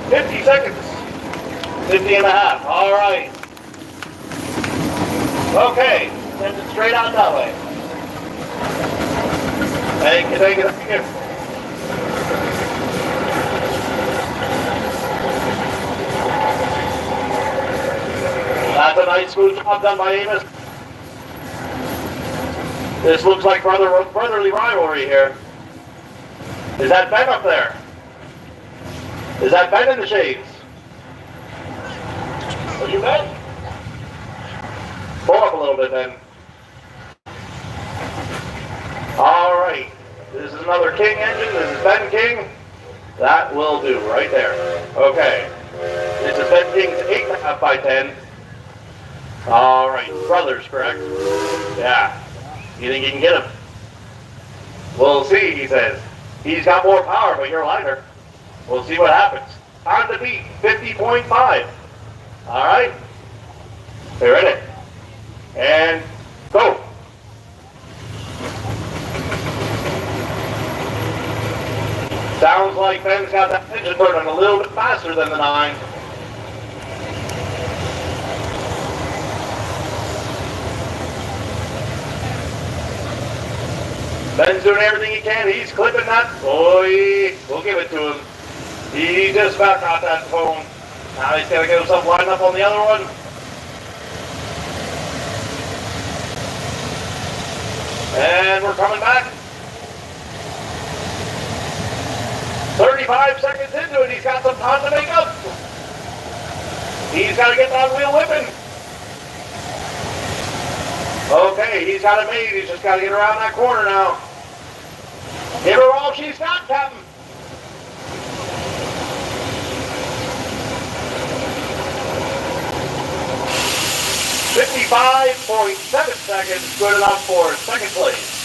A: 50 seconds. 50 and a half. All right. Okay. Send it straight out that way. Thank you, thank you, thank you. That's a nice smooth job done by Amos. This looks like brotherly rivalry here. Is that Ben up there? Is that Ben in the shades? Are you Ben? Pull up a little bit then. All right. This is another King engine. This is Ben King. That will do right there. Okay. This is Ben King's 8.5 by 10. All right. Brothers, correct? Yeah. You think you can get him? We'll see, he says. He's got more power, but you're lighter. We'll see what happens. Time to beat 50.5. All right. You ready? And go. Sounds like Ben's got that engine burning a little bit faster than the 9. Ben's doing everything he can. He's clipping that. Boy, we'll give it to him. He just about got that phone. Now he's got to get himself lined up on the other one. And we're coming back. 35 seconds into it, he's got some time to make up. He's got to get that wheel whipping. Okay, he's got it made. He's just got to get around that corner now. Give her all she's got, Captain. .7 seconds, good enough for second place.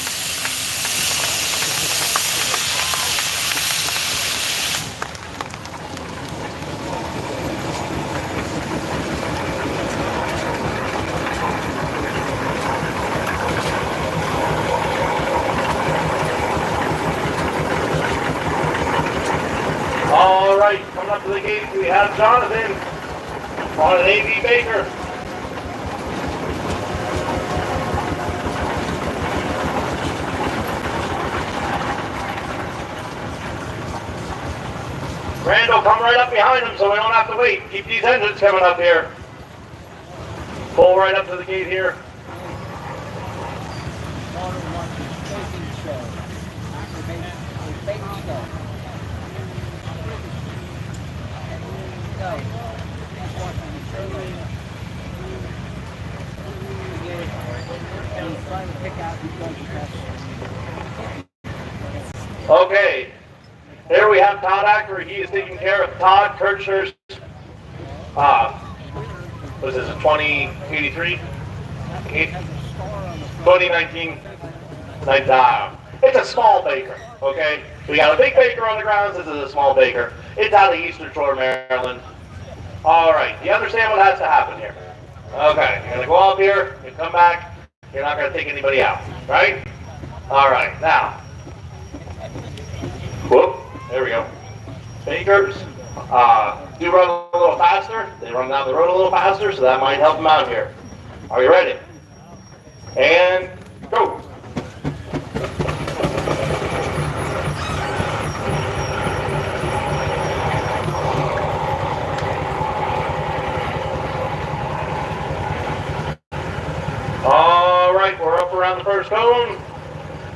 A: All right, coming up to the gate, we have Jonathan on an AV Baker. Randall, come right up behind him so we don't have to wait. Keep these engines coming up here. Pull right up to the gate here. Okay. Here we have Todd Acker. He is taking care of Todd Kirchner's, what is this, a 2083? 2019. It's a small baker, okay? We got a big baker on the grounds. This is a small baker. It's out of Eastern Shore, Maryland. All right, you understand what has to happen here? Okay, you're gonna go up here, you come back, you're not gonna take anybody out, right? All right, now, whoop, there we go. Bakers do run a little faster. They run down the road a little faster, so that might help them out here. Are you ready? And go.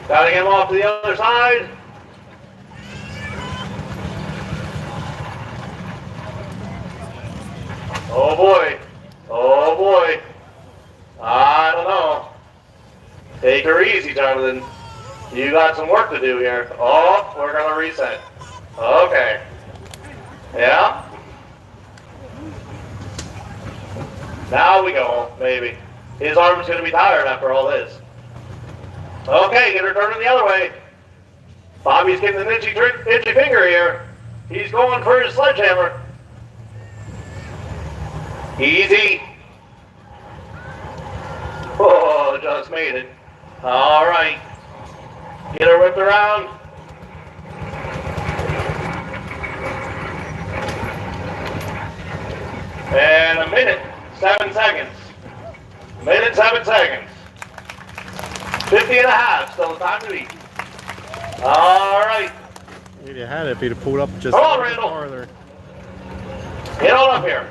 A: Gotta get him off to the other side. Oh boy. Oh boy. I don't know. Take her easy, Jonathan. You got some work to do here. Oh, we're gonna reset. Okay. Yeah. Now we go, maybe. His arm's gonna be tired after all this. Okay, get her turning the other way. Bobby's getting an itchy finger here. He's going for his sledgehammer. Easy. Oh, just made it. All right. Get her whipped around. And a minute, 7 seconds. Minute, 7 seconds. 50 and a half, still the time to beat. All right.
B: You'd have had it if he'd have pulled up just
A: Come on,
B: a little
A: Randall.
B: farther.
A: Get on up here.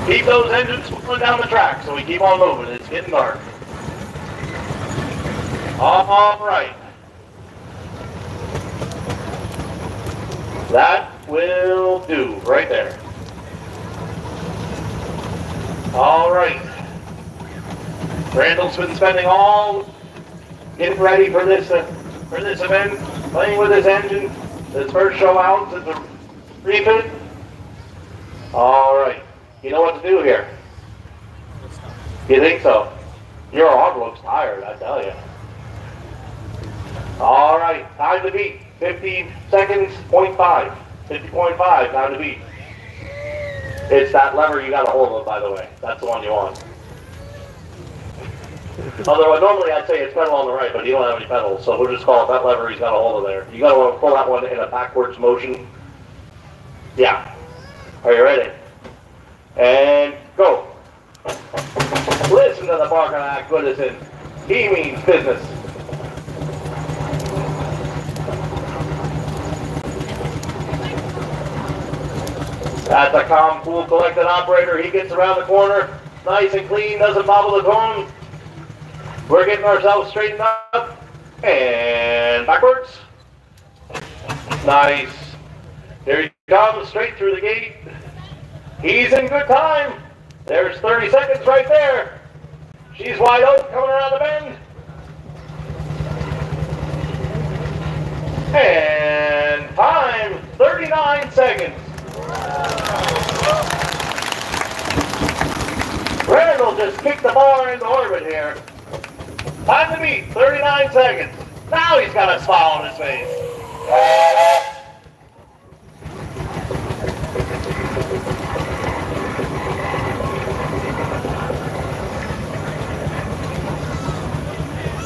A: Keep those engines pulling down the track so we keep on moving. It's getting dark. All right. That will do right there. All right. Randall's been spending all getting ready for this event, playing with his engine. His first show out since the refit. All right. You know what to do here. You think so? Your arm looks tired, I tell you. All right, time to beat. 50 seconds, 0.5. 50.5, time to beat. It's that lever you got a hold of, by the way. That's the one you want. Although normally I'd say it's pedal on the right, but you don't have any pedals, so we'll just call it that lever he's got a hold of there. You got to want to pull that one in a backwards motion. Yeah. Are you ready? And go. Listen to the barking act, Goodison. He means business. That's a calm, cool, collected operator. He gets around the corner, nice and clean, doesn't bobble the cone. We're getting ourselves straightened up. And backwards. Nice. Here he comes, straight through the gate. He's in good time. There's 30 seconds right there. She's wide open coming around the bend. And time, 39 seconds. Randall just kicked the bar into orbit here. Time to beat, 39 seconds. Now he's got a smile on his face.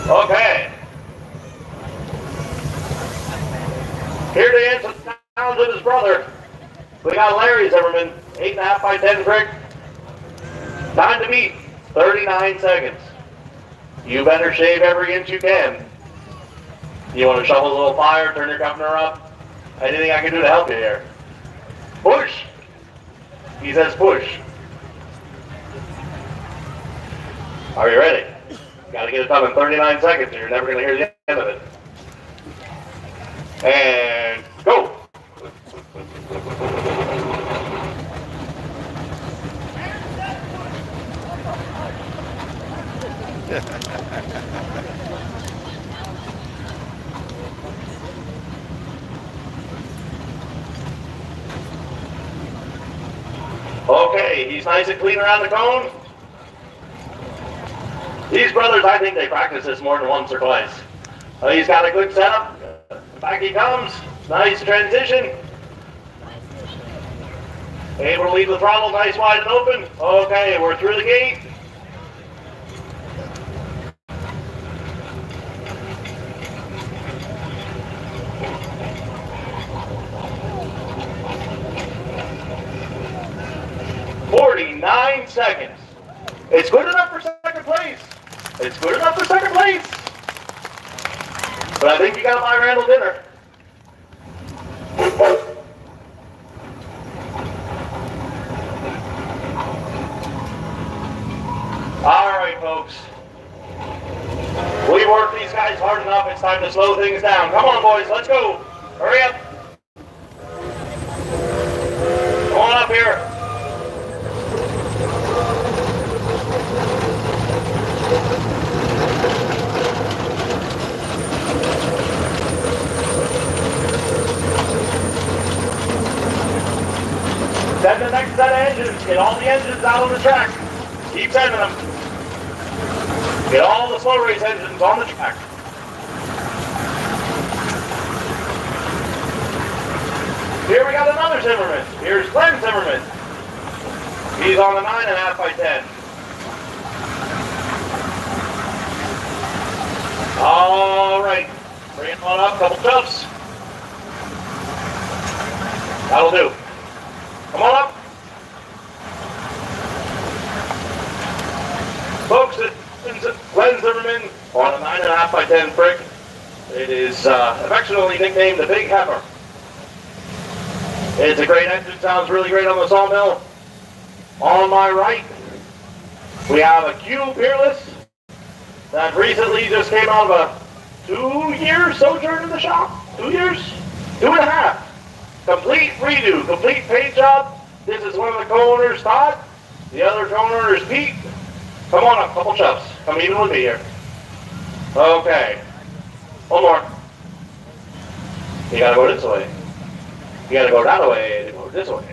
A: Okay. Here to answer the challenge with his brother. We got Larry Zimmerman, 8.5 by 10 brick. Time to beat, 39 seconds. You better shave every inch you can. You want to shovel a little fire, turn your governor up? Anything I can do to help you here? Push! He says push. Are you ready? Got to get it done in 39 seconds or you're never going to hear the end of it. And go! Okay, he's nice and clean around the cone. These brothers, I think they practice this more than once or twice. He's got a good setup. Back he comes. Nice transition. Able to leave the throttle nice wide and open. Okay, we're through the gate. .49 seconds. It's good enough for second place. It's good enough for second place. But I think you gotta buy Randall dinner. Alright, folks. We worked these guys hard enough. It's time to slow things down. Come on, boys. Let's go. Hurry up. Come on up here. Send the next set of engines. Get all the engines out on the track. Keep sending them. Get all the slow race engines on the track. Here we got another Zimmerman. Here's Glenn Zimmerman. He's on the 9.5 by 10. All right. Bring it on up, couple jumps. That'll do. Come on up. Folks, it's Glenn Zimmerman on a 9.5 by 10 brick. It is affectionately nicknamed the Big Heifer. It's a great engine, sounds really great on the sawmill. On my right, we have a Q Peerless that recently just came out of a 2-year sojourn in the shop. 2 years? 2.5. Complete redo, complete paint job. This is one of the co-owners, Todd. The other co-owner is Pete. Come on up, couple chuffs. Come even with me here. Okay. One more. You gotta go this way. You gotta go that way to go this way.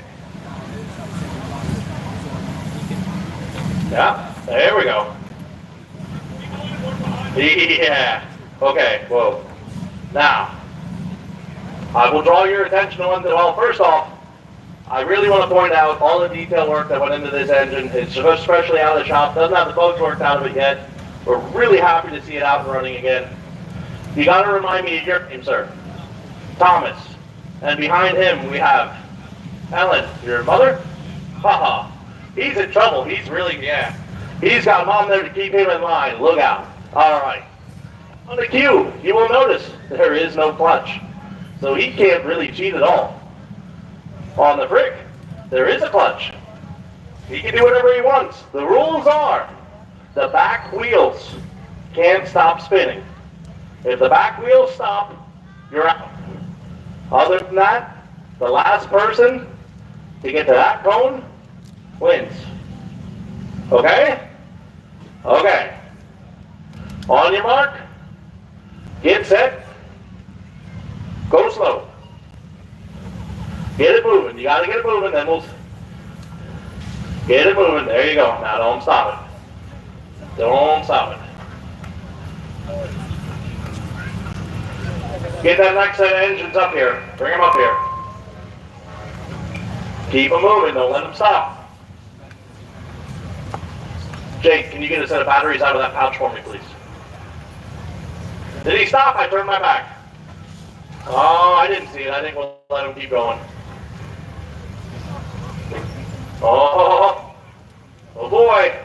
A: Yeah, there we go. Yeah. Okay, whoa. Now, I will draw your attention to one that, well, first off, I really want to point out all the detail work that went into this engine. It's especially out of the shop. Doesn't have the bugs worked out of it yet. We're really happy to see it out and running again. You got to remind me of your name, sir. Thomas. And behind him we have Ellen, your mother? Haha. He's in trouble. He's really, yeah. He's got mom there to keep him in line. Look out. All right. On the Q, you will notice there is no clutch. So he can't really cheat at all. On the Frick, there is a clutch. He can do whatever he wants. The rules are the back wheels can't stop spinning. If the back wheels stop, you're out. Other than that, the last person to get to that cone wins. Okay? Okay. On your mark, get set, go slow. Get it moving. You gotta get it moving, then we'll get it moving. There you go. Now don't stop it. Don't stop it. Get that next set of engines up here. Bring them up here. Keep them moving. Don't let them stop. Jake, can you get a set of batteries out of that pouch for me, please? Did he stop? I turned my back. Oh, I didn't see it. I think we'll let him keep going. Oh, oh boy.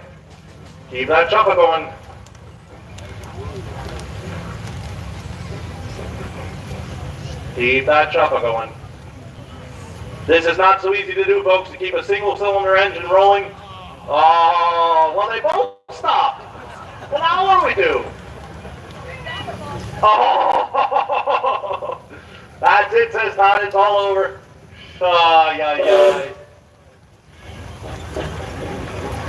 A: Keep that chopper going. Keep that chopper going. This is not so easy to do, folks, to keep a single cylinder engine rolling. Oh, well, they both stopped. Well, now what do we do? Oh, that's it, says Todd. It's all over. Oh, yeah.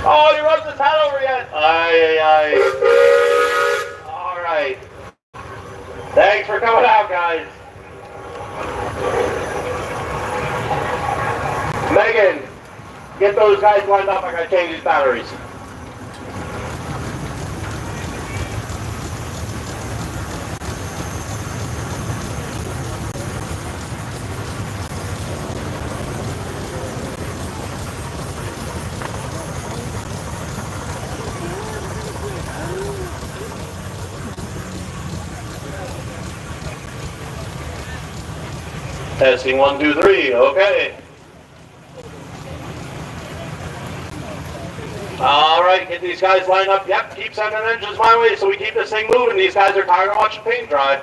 A: Oh, he rubbed his hat over yet. Aye. All right. Thanks for coming out, guys. Megan, get those guys lined up. I gotta change these batteries. Testing 1, 2, 3. Okay. All right, get these guys lined up. Yep, keep sending engines my way so we keep this thing moving. These guys are tired of watching paint dry.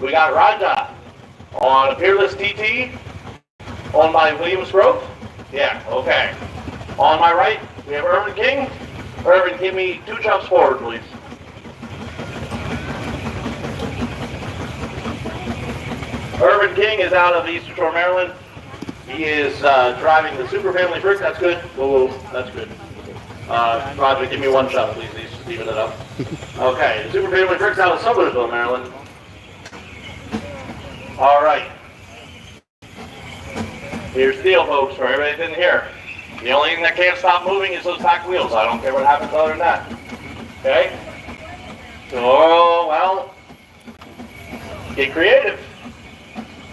A: We got Raja on a Peerless TT, owned by Williams Grove. Yeah, okay. On my right, we have Irvin King. Irvin, give me 2 jumps forward, please. Irvin King is out of Eastern Shore, Maryland. He is driving the Super Family Brick. That's good. Whoa, that's good. Roger, give me 1 shot, please. He's even it up. Okay, the Super Family Brick's out of Summersville, Maryland. All right. Here's the deal, folks, for everybody that didn't hear. The only thing that can't stop moving is those back wheels. I don't care what happens other than that. Okay? So, well, get creative.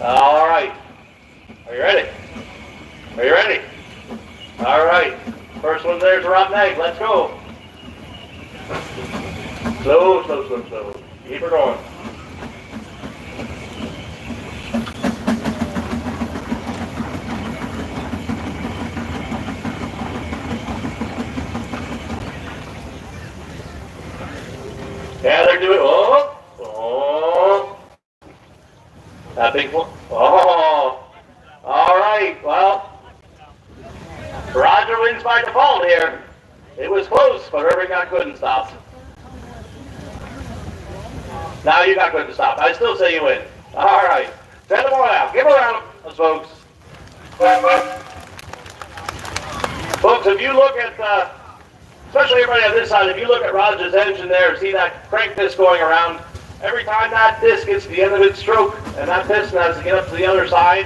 A: All right. Are you ready? Are you ready? All right. First one there's rotten egg. Let's go. Slow, slow, slow, slow. Keep her going. Yeah, they're doing. Oh, oh. That big one. Oh. All right. Well, Roger wins by default here. It was close, but Irving got good and stopped. Now you got good to stop. I still say you win. All right. Send them all out. Give them a round of applause, folks. Folks, if you look at, especially everybody on this side, if you look at Roger's engine there, see that crank disc going around, every time that disc gets to the end of its stroke and that piston has to get up to the other side,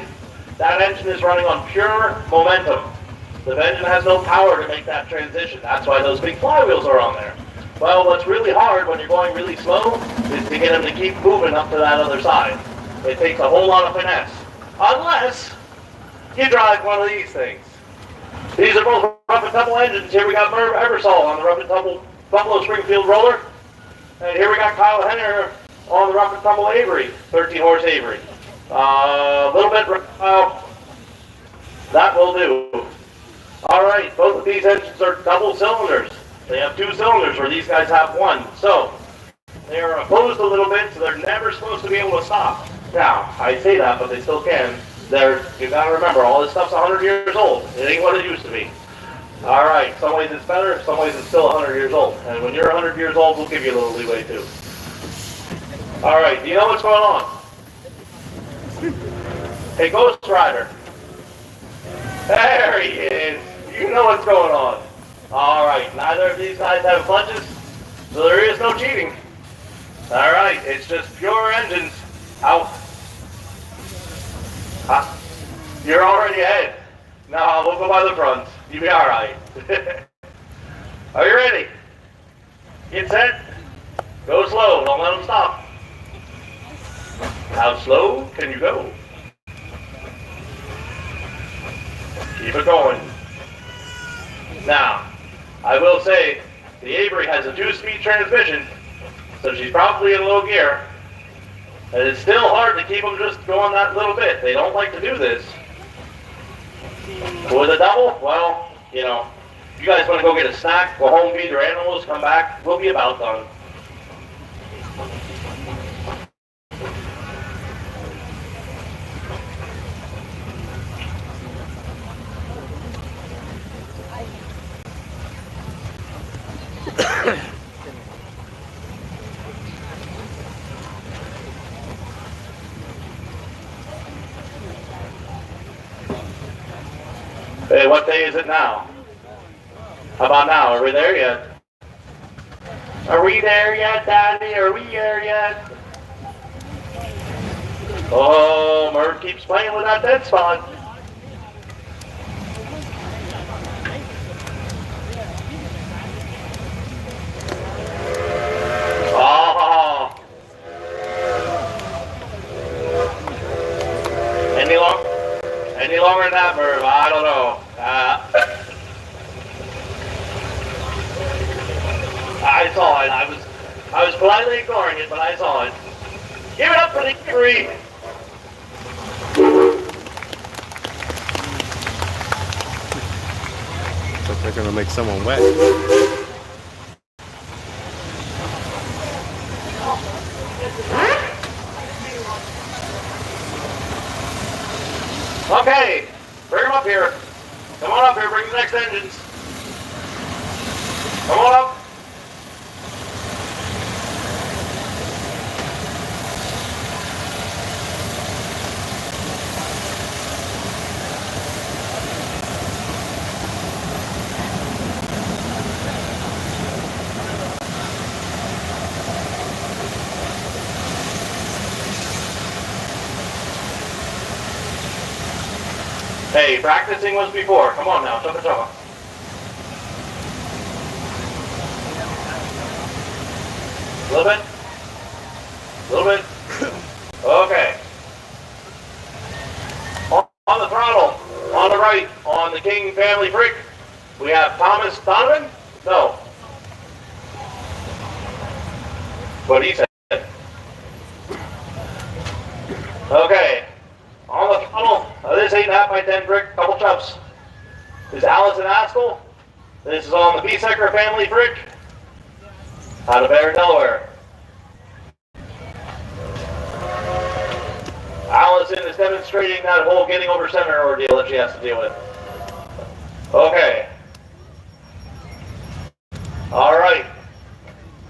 A: that engine is running on pure momentum. The engine has no power to make that transition. That's why those big flywheels are on there. Well, what's really hard when you're going really slow is to get them to keep moving up to that other side. It takes a whole lot of finesse. Unless you drive one of these things. These are both rough and tumble engines. Here we got Merv Eversole on the rough and tumble Buffalo Springfield roller. And here we got Kyle Henner on the rough and tumble Avery, 13 horse Avery. A little bit, that will do. All right, both of these engines are double cylinders. They have 2 cylinders where these guys have 1. So they are opposed a little bit, so they're never supposed to be able to stop. Now, I say that, but they still can. You gotta remember, all this stuff's 100 years old. It ain't what it used to be. All right, some ways it's better, some ways it's still 100 years old. And when you're 100 years old, we'll give you a little leeway too. All right, do you know what's going on? Hey, Ghost Rider. There he is. You know what's going on. All right, neither of these guys have clutches, so there is no cheating. All right, it's just pure engines. Out. You're already ahead. No, we'll go by the front. You'll be all right. Are you ready? Get set. Go slow. Don't let them stop. How slow can you go? Keep it going. Now, I will say, the Avery has a 2-speed transmission, so she's probably in low gear. And it's still hard to keep them just going that little bit. They don't like to do this. With a double, well, you know, if you guys want to go get a snack, go home, feed your animals, come back, we'll be about done. Hey, what day is it now? How about now? Are we there yet? Are we there yet, Daddy? Are we there yet? Oh, Merv keeps playing with that dead spot. Oh. Any longer than that, Merv? I don't know. I saw it. I was politely ignoring it, but I saw it. Give it up for the Avery.
B: But they're gonna make someone wet.
A: Hey, bring them up here. Come on up here, bring the next engines. Come on up. Hey, practicing was before. Come on now, chugga chugga. A little bit. A little bit. Okay. On the throttle, on the right, on the King family freak, we have Thomas Donovan? No. What he said. Okay. On the throttle, this 8.5 by 10 brick, couple chops. This is Allison Askell. This is on the Beesecker family fridge. Out of Bear, Delaware. Allison is demonstrating that whole getting over center ordeal that she has to deal with. Okay. All right.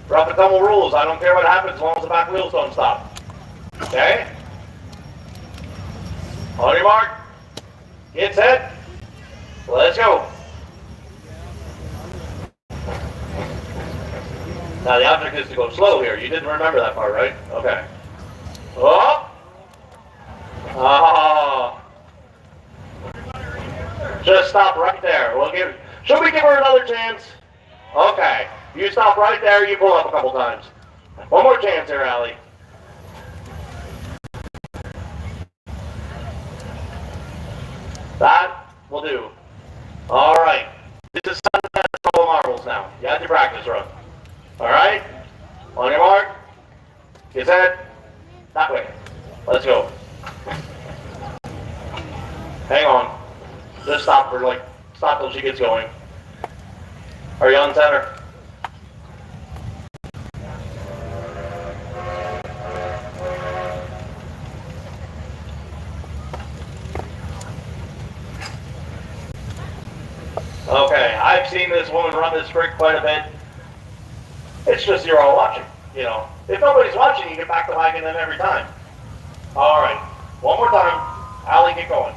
A: Rough and tumble rules. I don't care what happens as long as the back wheels don't stop. Okay? On your mark, get set, let's go. Now the object is to go slow here. You didn't remember that part, right? Okay. Oh! Oh! Just stop right there. Should we give her another chance? Okay. You stop right there, you pull up a couple times. One more chance here, Allie. That will do. All right. This is all marbles now. You had your practice run. All right. On your mark. Get set. That way. Let's go. Hang on. Just stop for stop till she gets going. Are you on center? Okay, I've seen this woman run this trick quite a bit. It's just you're all watching, you know. If nobody's watching, you get back to wagging them every time. All right, one more time. Allie, get going.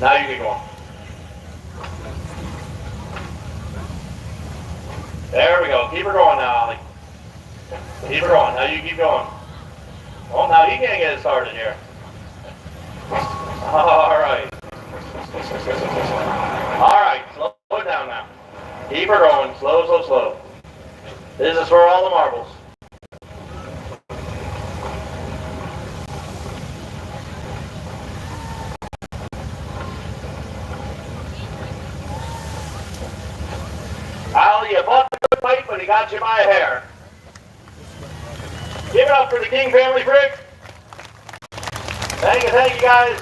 A: Now you get going. There we go. Keep her going now, Allie. Keep her going. Now you keep going. Oh, now you can't get it started here. All right. All right, slow it down now. Keep her going, slow, slow, slow. This is for all the marbles. Al, you fought the good fight, but he got you by a hair. Give it up for the King family frig. Thank you guys.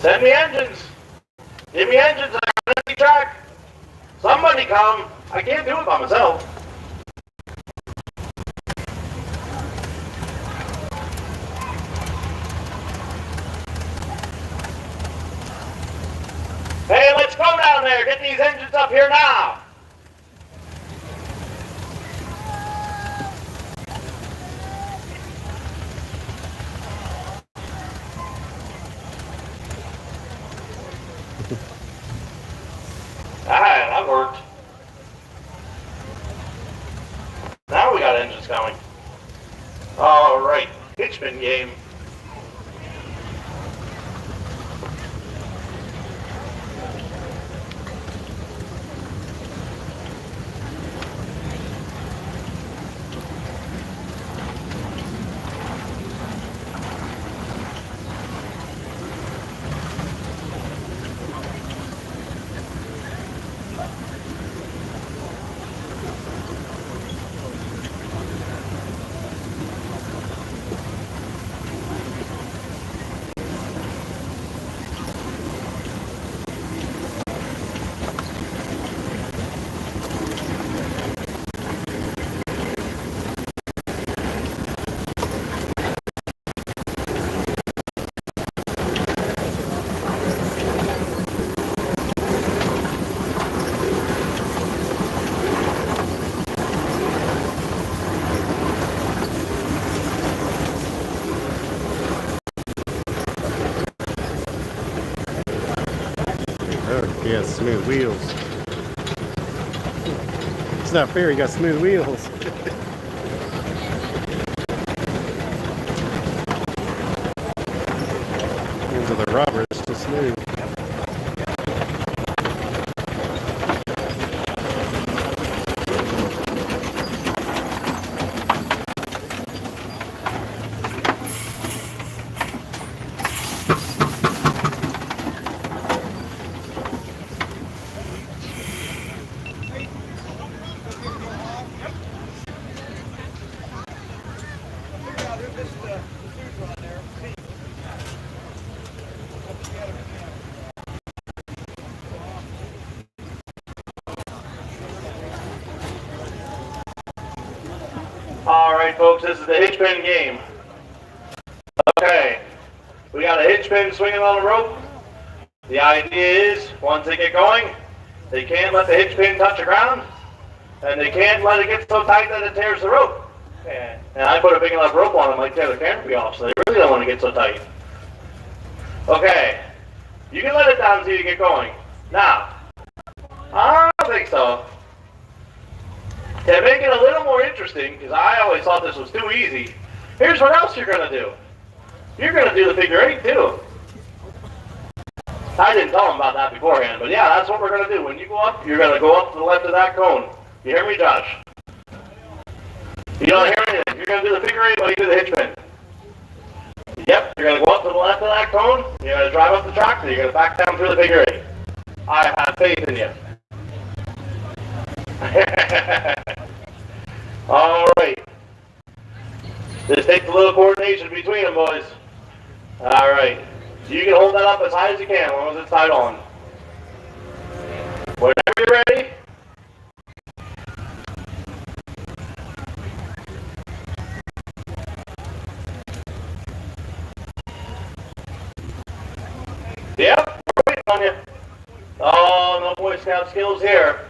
A: Send me engines. Give me engines. I got an empty track. Somebody come. I can't do it by myself. Hey, let's go down there. Get these engines up here now. That worked. Now we got engines going. All right, pitchman game.
B: Look, he has smooth wheels. It's not fair, he got smooth wheels. These are the rubber, it's too smooth.
A: All right, folks, this is the hitch pin game. Okay, we got a hitch pin swinging on the rope. The idea is, once they get going, they can't let the hitch pin touch the ground, and they can't let it get so tight that it tears the rope. And I put a big enough rope on them, like tear the canopy off, so they really don't want to get so tight. Okay, you can let it down until you get going. Now, I don't think so. To make it a little more interesting, because I always thought this was too easy, here's what else you're going to do. You're going to do the figure eight too. I didn't tell them about that beforehand, but yeah, that's what we're going to do. When you go up, you're going to go up to the left of that cone. You hear me, Josh? You don't hear anything. You're going to do the figure eight while you do the hitch pin. Yep, you're going to go up to the left of that cone, you're going to drive up the track, and you're going to back down through the figure eight. I have faith in you. All right. Just take a little coordination between them, boys. All right. You can hold that up as high as you can, as long as it's tied on. Whenever you're ready. Yep, we're waiting on you. Oh, no Boy Scout skills here.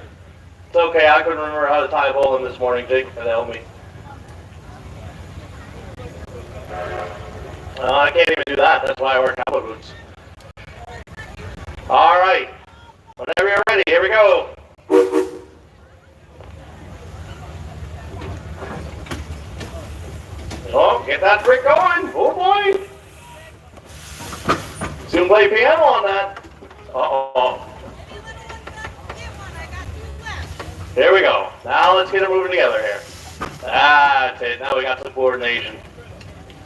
A: It's okay, I couldn't remember how to tie a bowline this morning. Jake had to help me. I can't even do that. That's why I wear cowboy boots. All right. Whenever you're ready, here we go. Oh, get that brick going. Oh, boy. Soon play piano on that. Uh-oh. Here we go. Now let's get it moving together here. That's it. Now we got some coordination.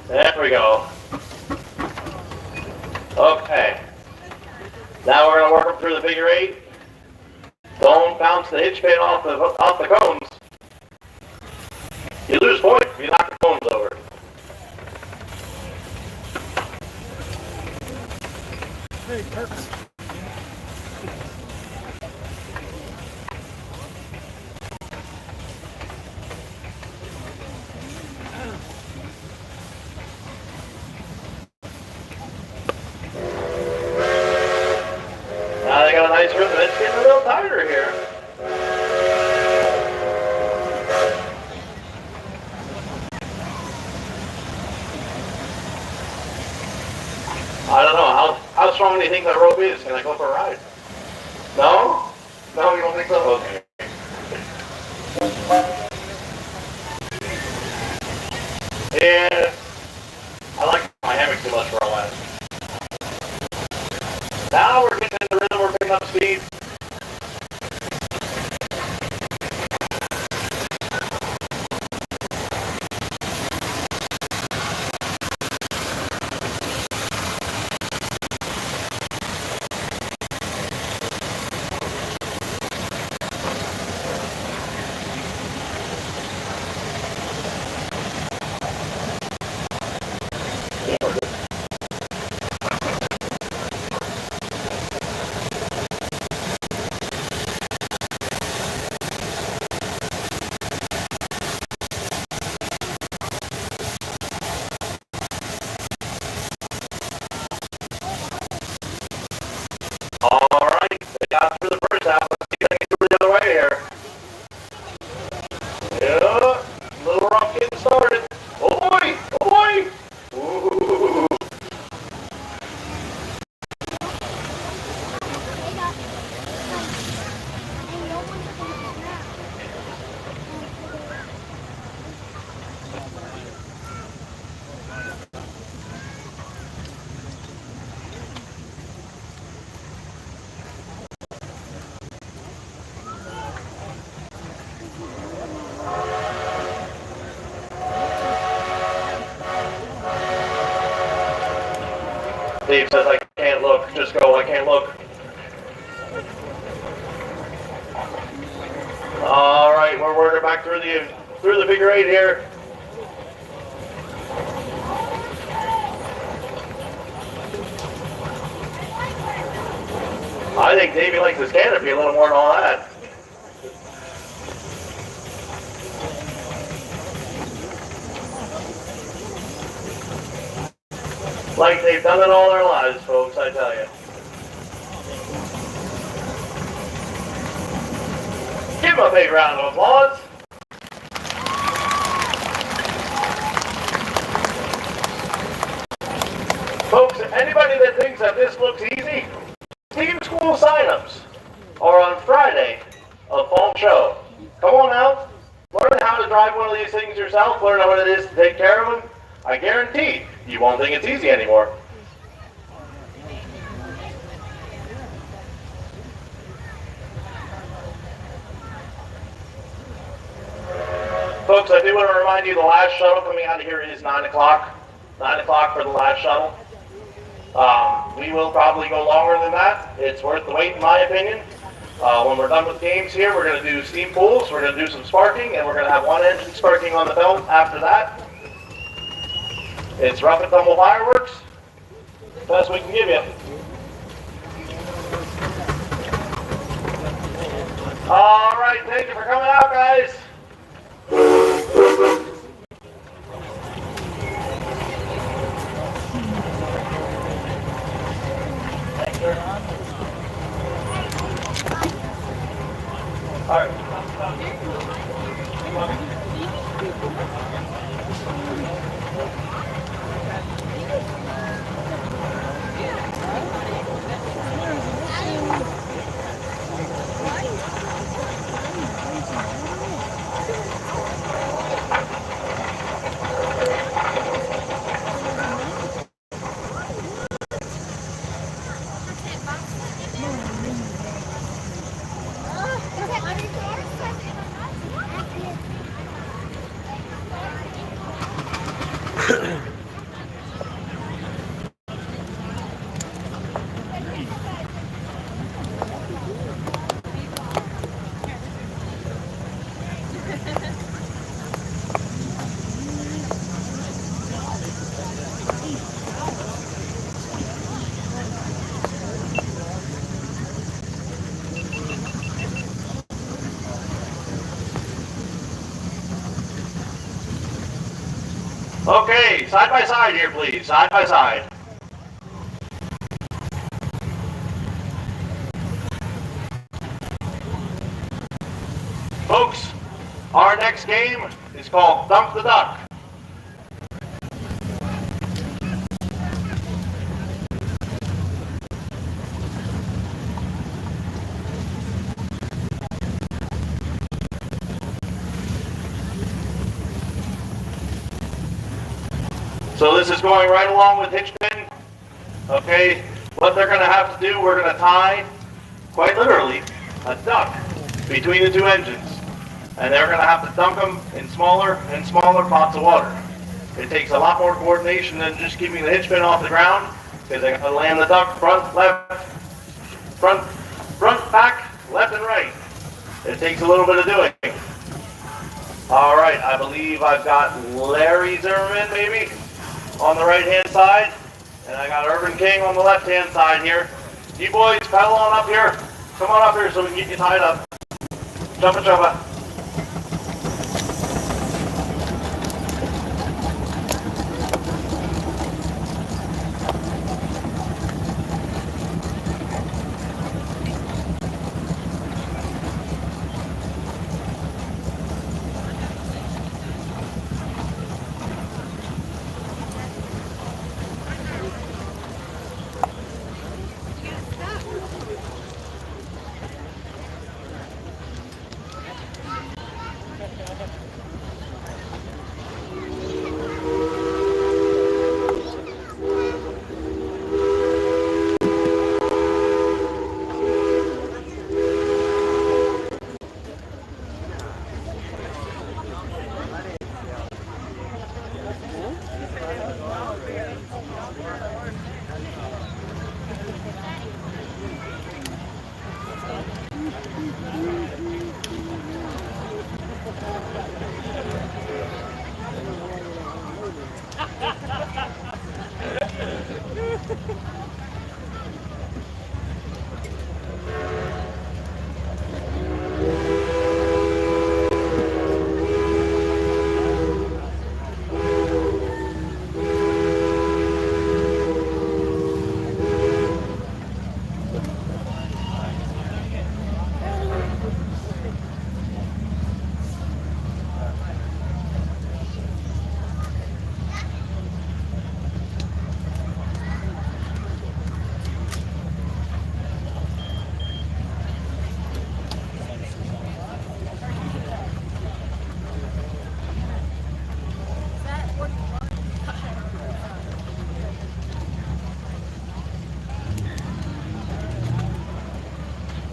A: There we go. Okay. Now we're going to work them through the figure eight. Don't bounce the hitch pin off the cones. You lose points if you knock the cones over.
B: Hey, Kirks.
A: Now they got a nice rhythm. It's getting a little tighter here. I don't know. How strong do you think that rope is? Can I go for a ride? No? No, you don't think so? Okay. Yeah. I like my hammock too much for a while. Now we're getting in the rhythm, we're picking up speed. Dave says I can't look. Just go, I can't look. All right, we're working back through the figure eight here. I think Davey likes his canopy a little more than all that. Like they've done it all their lives, folks, I tell you. Give them a big round of applause. Folks, anybody that thinks that this looks easy, team school signups are on Friday of Fall Show. Come on out, learn how to drive one of these things yourself, learn what it is to take care of them. I guarantee you won't think it's easy anymore. Folks, I do want to remind you the last shuttle coming out of here is 9 o'clock. 9 o'clock for the last shuttle. We will probably go longer than that. It's worth the wait in my opinion. When we're done with games here, we're going to do steam pools, we're going to do some sparking, and we're going to have one engine sparking on the belt after that. It's rough and tumble fireworks. Best we can give you. All right, thank you for coming out, guys. Thanks, sir. All right. Okay, side by side here, please. Side by side. Folks, our next game is called Dump the Duck. So this is going right along with hitch pin. Okay, what they're going to have to do, we're going to tie, quite literally, a duck between the two engines. And they're going to have to dunk them in smaller and smaller pots of water. It takes a lot more coordination than just keeping the hitch pin off the ground, because they have to land the duck front, left, front, back, left, and right. It takes a little bit of doing. All right, I believe I've got Larry Zimmerman, maybe, on the right-hand side, and I got Urban King on the left-hand side here. You boys, pedal on up here. Come on up here so we can get you tied up. Jumpa, jumpa.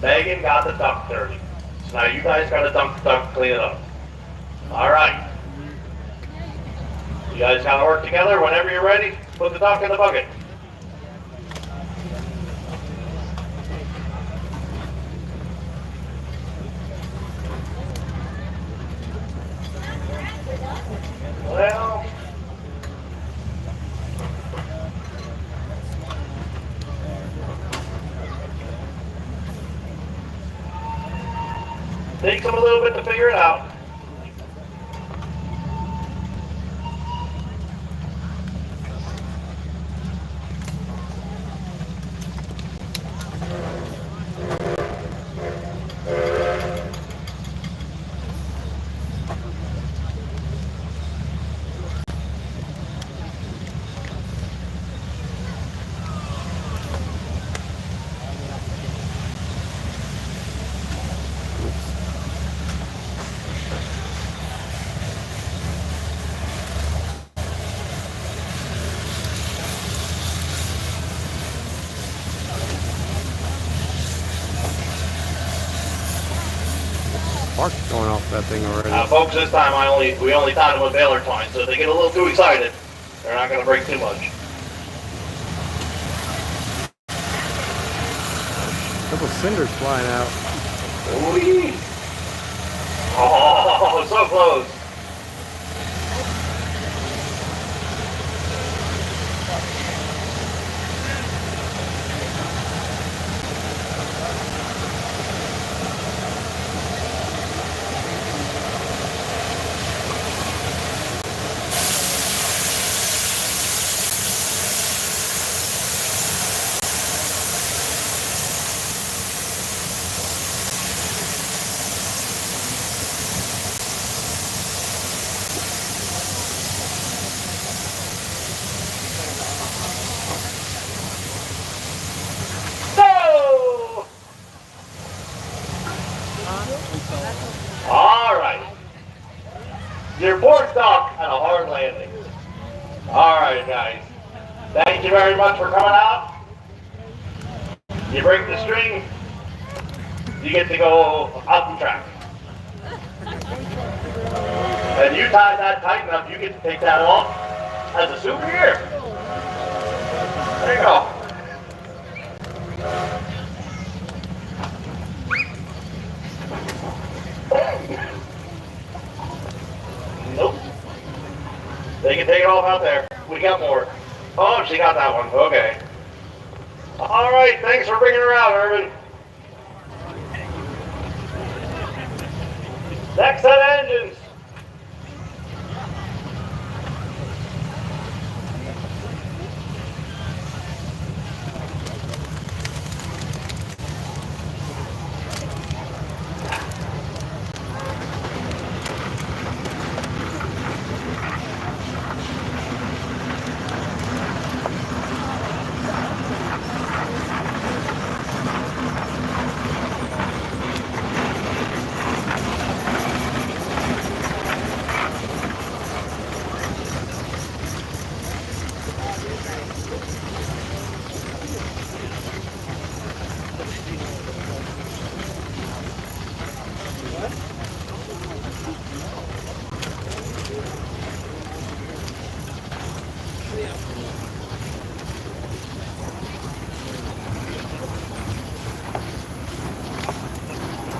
A: Megan got the duct dirty. So now you guys got to dunk the duct, clean it up. All right. You guys got to work together. Whenever you're ready, put the duck in the bucket. Well, takes them a little bit to figure it out.
B: Spark's going off that thing already.
A: Folks, this time we only tied them with baler twine, so if they get a little too excited, they're not going to break too much.
B: Couple cinders flying out.
A: Ooh-wee. Oh, so close. All right. Your fourth dock and a hard landing. All right, guys. Thank you very much for coming out. You break the string, you get to go out the track. And you tie that tight enough, you get to take that off as a souvenir. There you go. Nope. They can take it off out there. We got more. Oh, she got that one. Okay. All right. Thanks for bringing her out, Irvin. Next set of engines.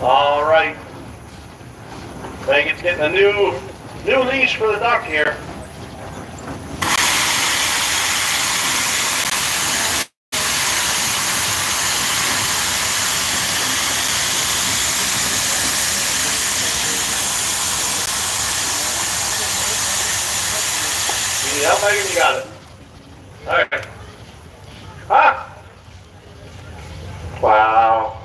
A: All right. Megan's getting a new leash for the duck here. You need help, Megan? You got it. All right. Ah! Wow.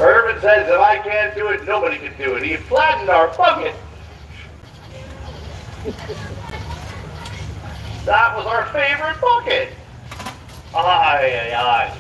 A: Irvin says if I can't do it, nobody can do it. He flattened our bucket. That was our favorite bucket. Ay, ay, ay.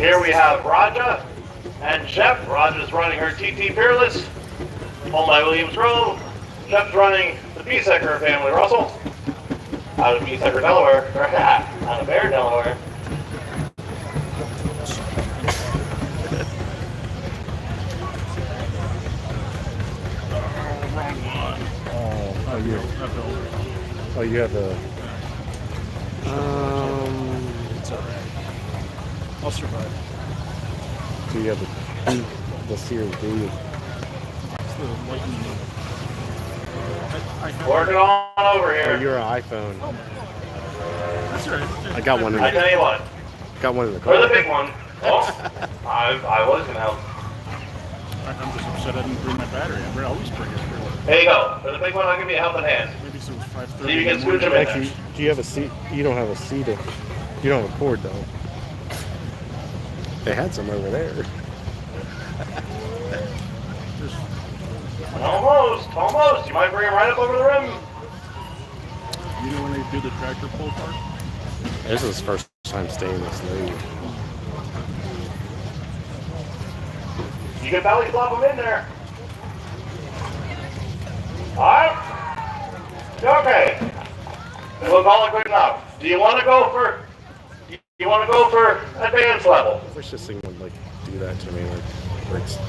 A: Here we have Raja and Shep. Raja's running her TT Fearless, owned by Williams Grove. Shep's running the Beesecker family Russell, out of Beesecker, Delaware, out of Bear, Delaware.
B: Oh, you have the.
D: It's alright. I'll survive.
B: So you have the Series B.
D: It's the lightning. I have
A: Working on over
B: Oh,
A: here.
B: you're an iPhone.
D: That's right.
B: I got one.
A: I tell you what,
B: Got one in the
A: for the
B: car.
A: big one. Oh, I was gonna help.
D: I'm just upset I didn't bring my battery. I always bring it.
A: There you go. For the big one, I'll give you a helping hand.
D: Maybe so it was 5:30.
A: So you can scooch them in
B: Actually,
A: there.
B: do you have a seat? You don't have a seat. You don't have a cord though. They had some over there.
A: Almost. You might bring them right up over the rim.
D: You know when they do the tractor pull part?
B: This is his first time staying this late.
A: You can belly flop them in there. Alright. Okay. We'll call it good enough. Do you want to go for advanced level?
B: I wish this thing would like do that to me, like where it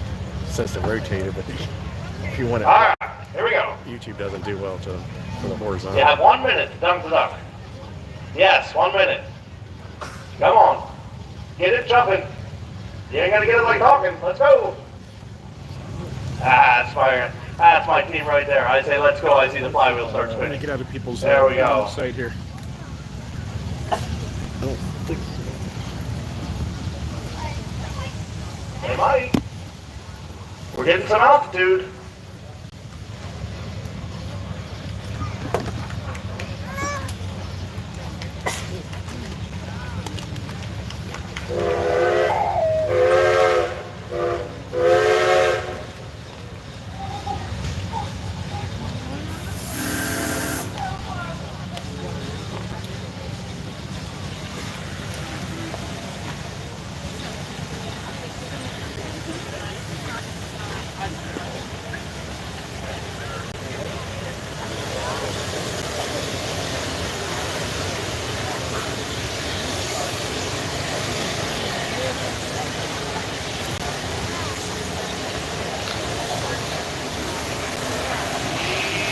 B: says to rotate it, but if you want it,
A: Alright, here we go.
B: YouTube doesn't do well for the horizontal.
A: You have 1 minute to dunk the duck. Yes, 1 minute. Come on. Get it jumping. You ain't gonna get it like talking. Let's go. That's my team right there. I say let's go. I see the flywheel start
D: I'm gonna
A: spinning.
D: get out of people's
A: There we go.
D: side here.
A: Hey, Mike. We're getting some altitude.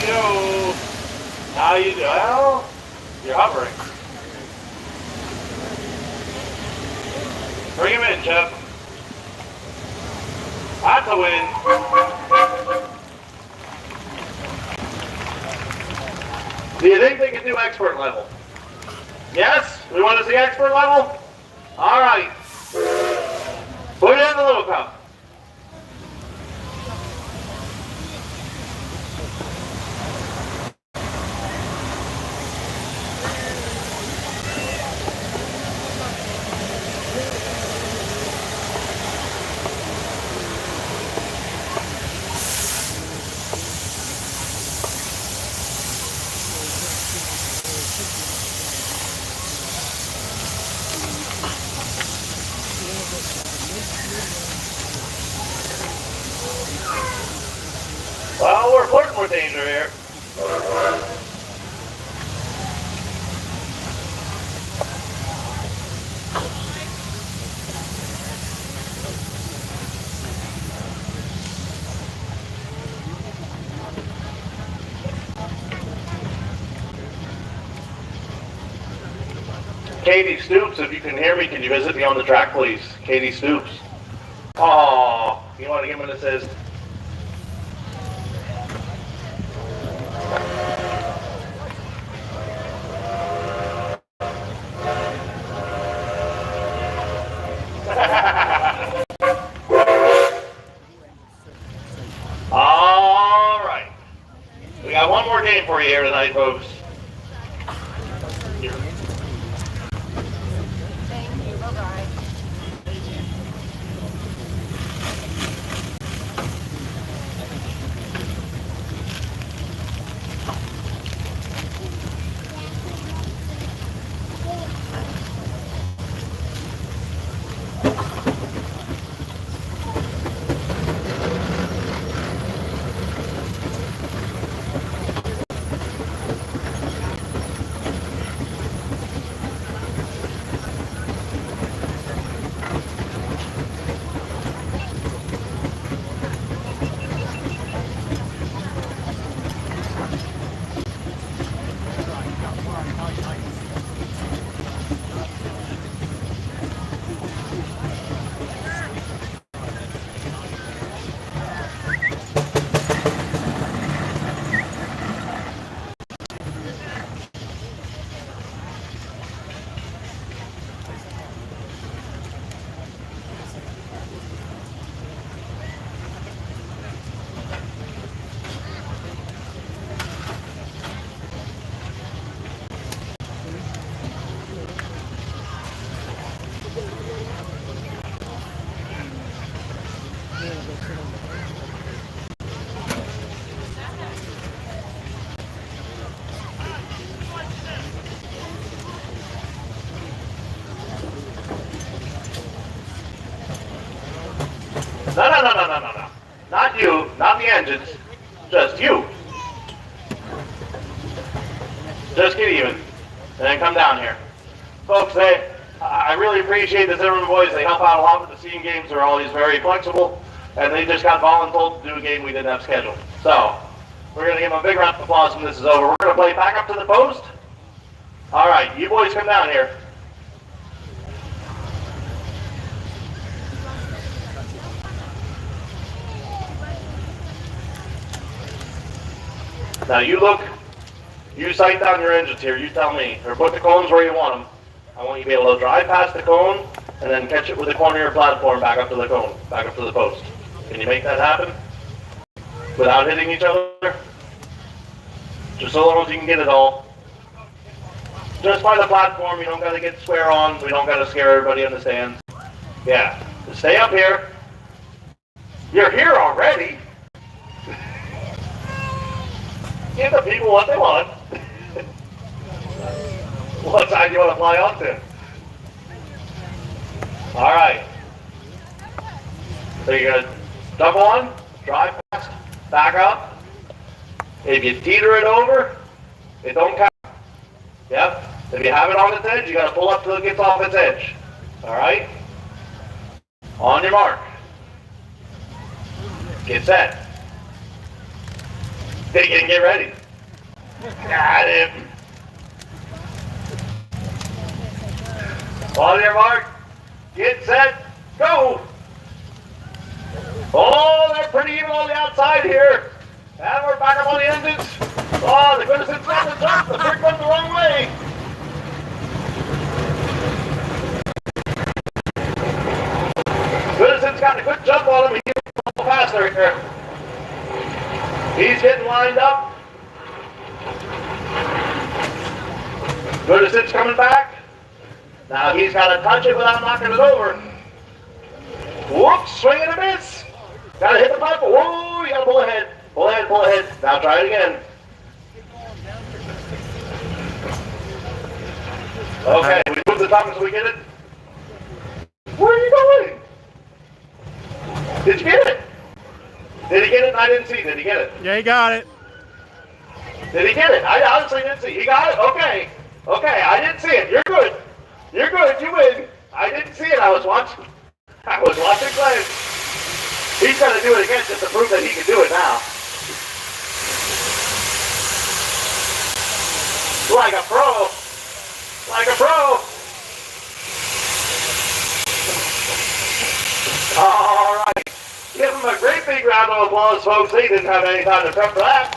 A: Yo, how you doing? Well, you're hovering. Bring him in, Jeff. That's a win. Do you think they can do expert level? Yes? We want to see expert level? All right. Put it in the little cup. Well, we're flirting with danger here. Katie Stoops, if you can hear me, can you visit me on the track, please? Katie Stoops. Oh, you want to give him an assist? All right. We got one more game for you here tonight, folks.
E: Thank you. Bye-bye.
A: engines. Just you. Just get even. And then come down here. Folks, I really appreciate the Zimmerman boys. They help out a lot with the scene games. They're always very flexible. And they just got voluntold to do a game we didn't have scheduled. So, we're going to give them a big round of applause when this is over. We're going to play back up to the post. All right, you boys come down here. Now you look, you sight down your engines here, you tell me, or put the cones where you want them. I want you to be able to drive past the cone and then catch it with the corner of your platform back up to the cone, back up to the post. Can you make that happen? Without hitting each other? Just so long as you can get it all. Just by the platform, you don't got to get square on, we don't got to scare everybody in the stands. Yeah, just stay up here. You're here already. Give the people what they want. What side do you want to fly onto? All right. So you're going to double on, drive past, back up. If you teeter it over, it don't count. Yep. If you have it on its edge, you got to pull up till it gets off its edge. All right? On your mark. Get set. Take it and get ready. Got him. On your mark. Get set. Go. Oh, they're pretty even on the outside here. And we're back up on the engines. Oh, the goodness, it's not the jump. The trick went the wrong way. Goodison's got a good jump on him. He's a little faster here. He's getting lined up. Goodison's coming back. Now he's got to touch it without knocking it over. Whoops, swing and a miss. Got to hit the platform. Whoa, you got to pull ahead. Pull ahead, pull ahead. Now try it again. Okay, we move the top so we get it. Where are you going? Did you get it? Did he get it? I didn't see. Did he get it?
D: Yeah, he got it.
A: Did he get it? I honestly didn't see. He got it? Okay. Okay, I didn't see it. You're good. You're good. You win. I didn't see it. I was watching Glenn. He's going to do it again just to prove that he can do it now. Like a pro. Like a pro. All right. Give him a great big round of applause, folks. He didn't have any time to prep for that.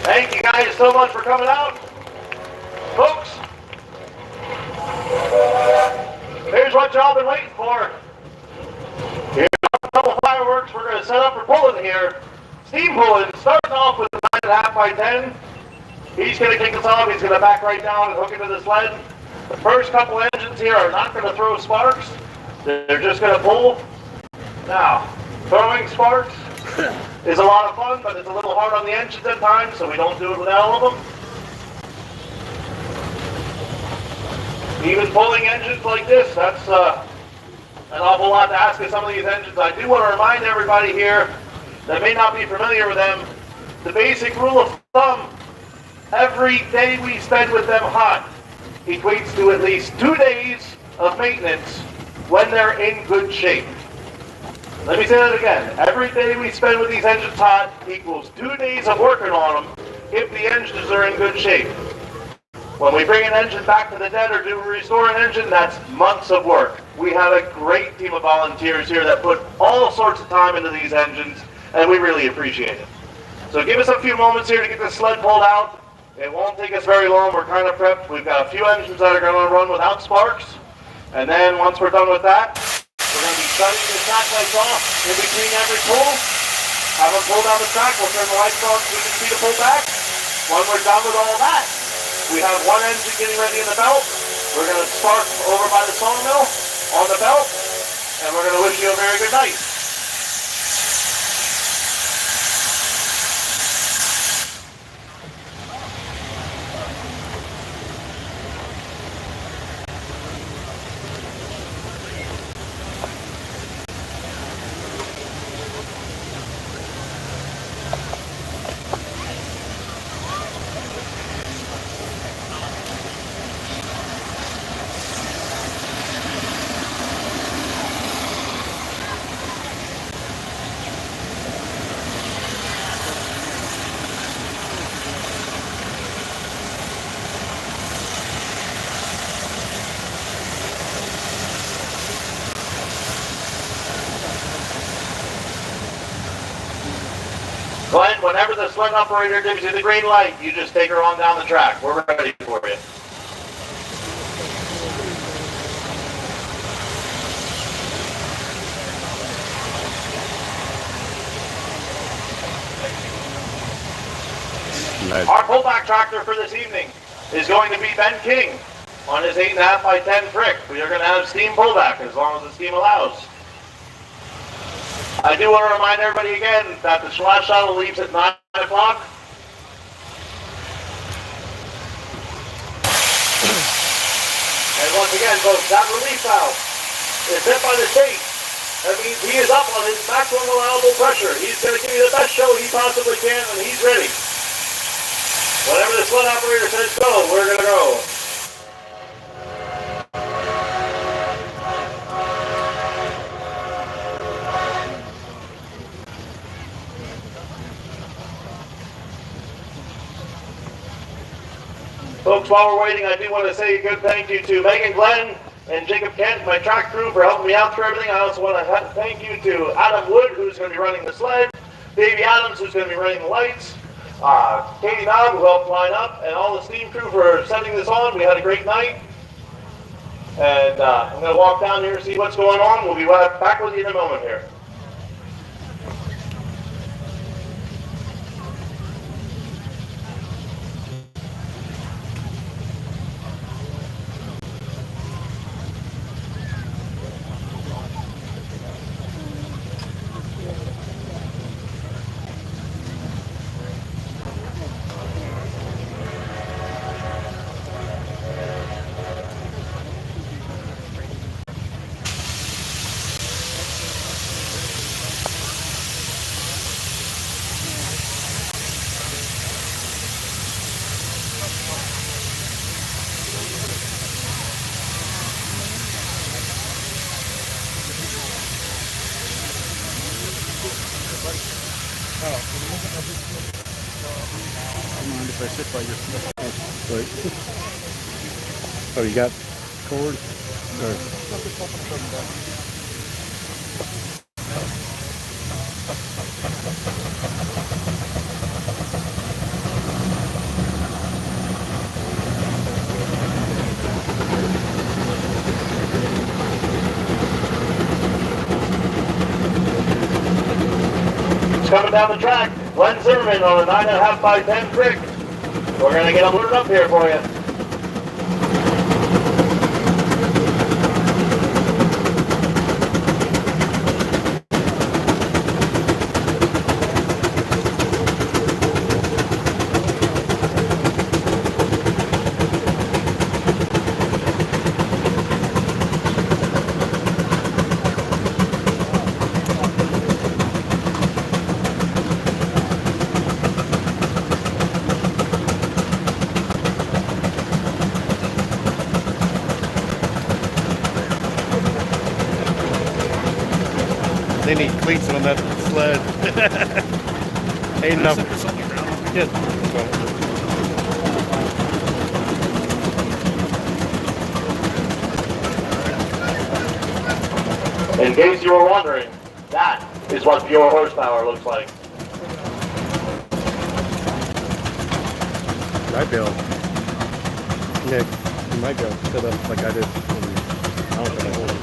A: Thank you guys so much for coming out. Folks, here's what y'all been waiting for. Here's a couple fireworks we're going to set up for pulling here. Steam pulling, starting off with the 9.5 by 10. He's going to kick us off. He's going to back right down and hook into the sled. The first couple engines here are not going to throw sparks. They're just going to pull. Now, throwing sparks is a lot of fun, but it's a little hard on the engines at times, so we don't do it with all of them. Even pulling engines like this, that's an awful lot to ask of some of these engines. I do want to remind everybody here that may not be familiar with them, the basic rule of thumb, every day we spend with them hot equates to at least 2 days of maintenance when they're in good shape. Let me say that again. Every day we spend with these engines hot equals 2 days of working on them if the engines are in good shape. When we bring an engine back to the dead or do restore an engine, that's months of work. We have a great team of volunteers here that put all sorts of time into these engines, and we really appreciate it. So give us a few moments here to get this sled pulled out. It won't take us very long. We're kind of prepped. We've got a few engines that are going to run without sparks. And then once we're done with that, we're going to be shutting the track lights off in between every pull. Have them pull down the track. We'll turn the lights on so we can see the pull back. When we're done with all that, we have one engine getting ready in the belt. We're going to spark over by the sawmill on the belt. And we're going to wish you a very good night. Glenn, whenever the sled operator gives you the green light, you just take her on down the track. We're ready for you.
B: Nice.
A: Our pullback tractor for this evening is going to be Ben King on his 8.5 by 10 Frick. We are going to have steam pullback as long as the steam allows. I do want to remind everybody again that the splash shuttle leaves at 9 o'clock. And once again, folks, that relief valve is set by the state. That means he is up on his maximum allowable pressure. He's going to give you the best show he possibly can, and he's ready. Whenever the sled operator says go, we're going to go. Folks, while we're waiting, I do want to say a good thank you to Megan Glenn and Jacob Kent, my track crew, for helping me out through everything. I also want to thank you to Adam Wood, who's going to be running the sled, Davey Adams, who's going to be running the lights, Katie Knob, who helped line up, and all the steam crew for setting this on. We had a great night. And I'm going to walk down here and see what's going on. We'll be back with you in a moment here.
D: Don't mind if I sit by your stuff.
B: Wait. Oh, you got cord? Or?
A: Coming down the track, Glenn Zimmerman on a 9.5 by 10 Frick. We're going to get him loaded up here for you.
B: They need cleats on that sled. Ain't enough.
D: It's on the ground.
B: Yeah.
A: In case you were wondering, that is what pure horsepower looks like.
B: Might be able. Nick, you might be able to set up like I did. I don't think I hold it.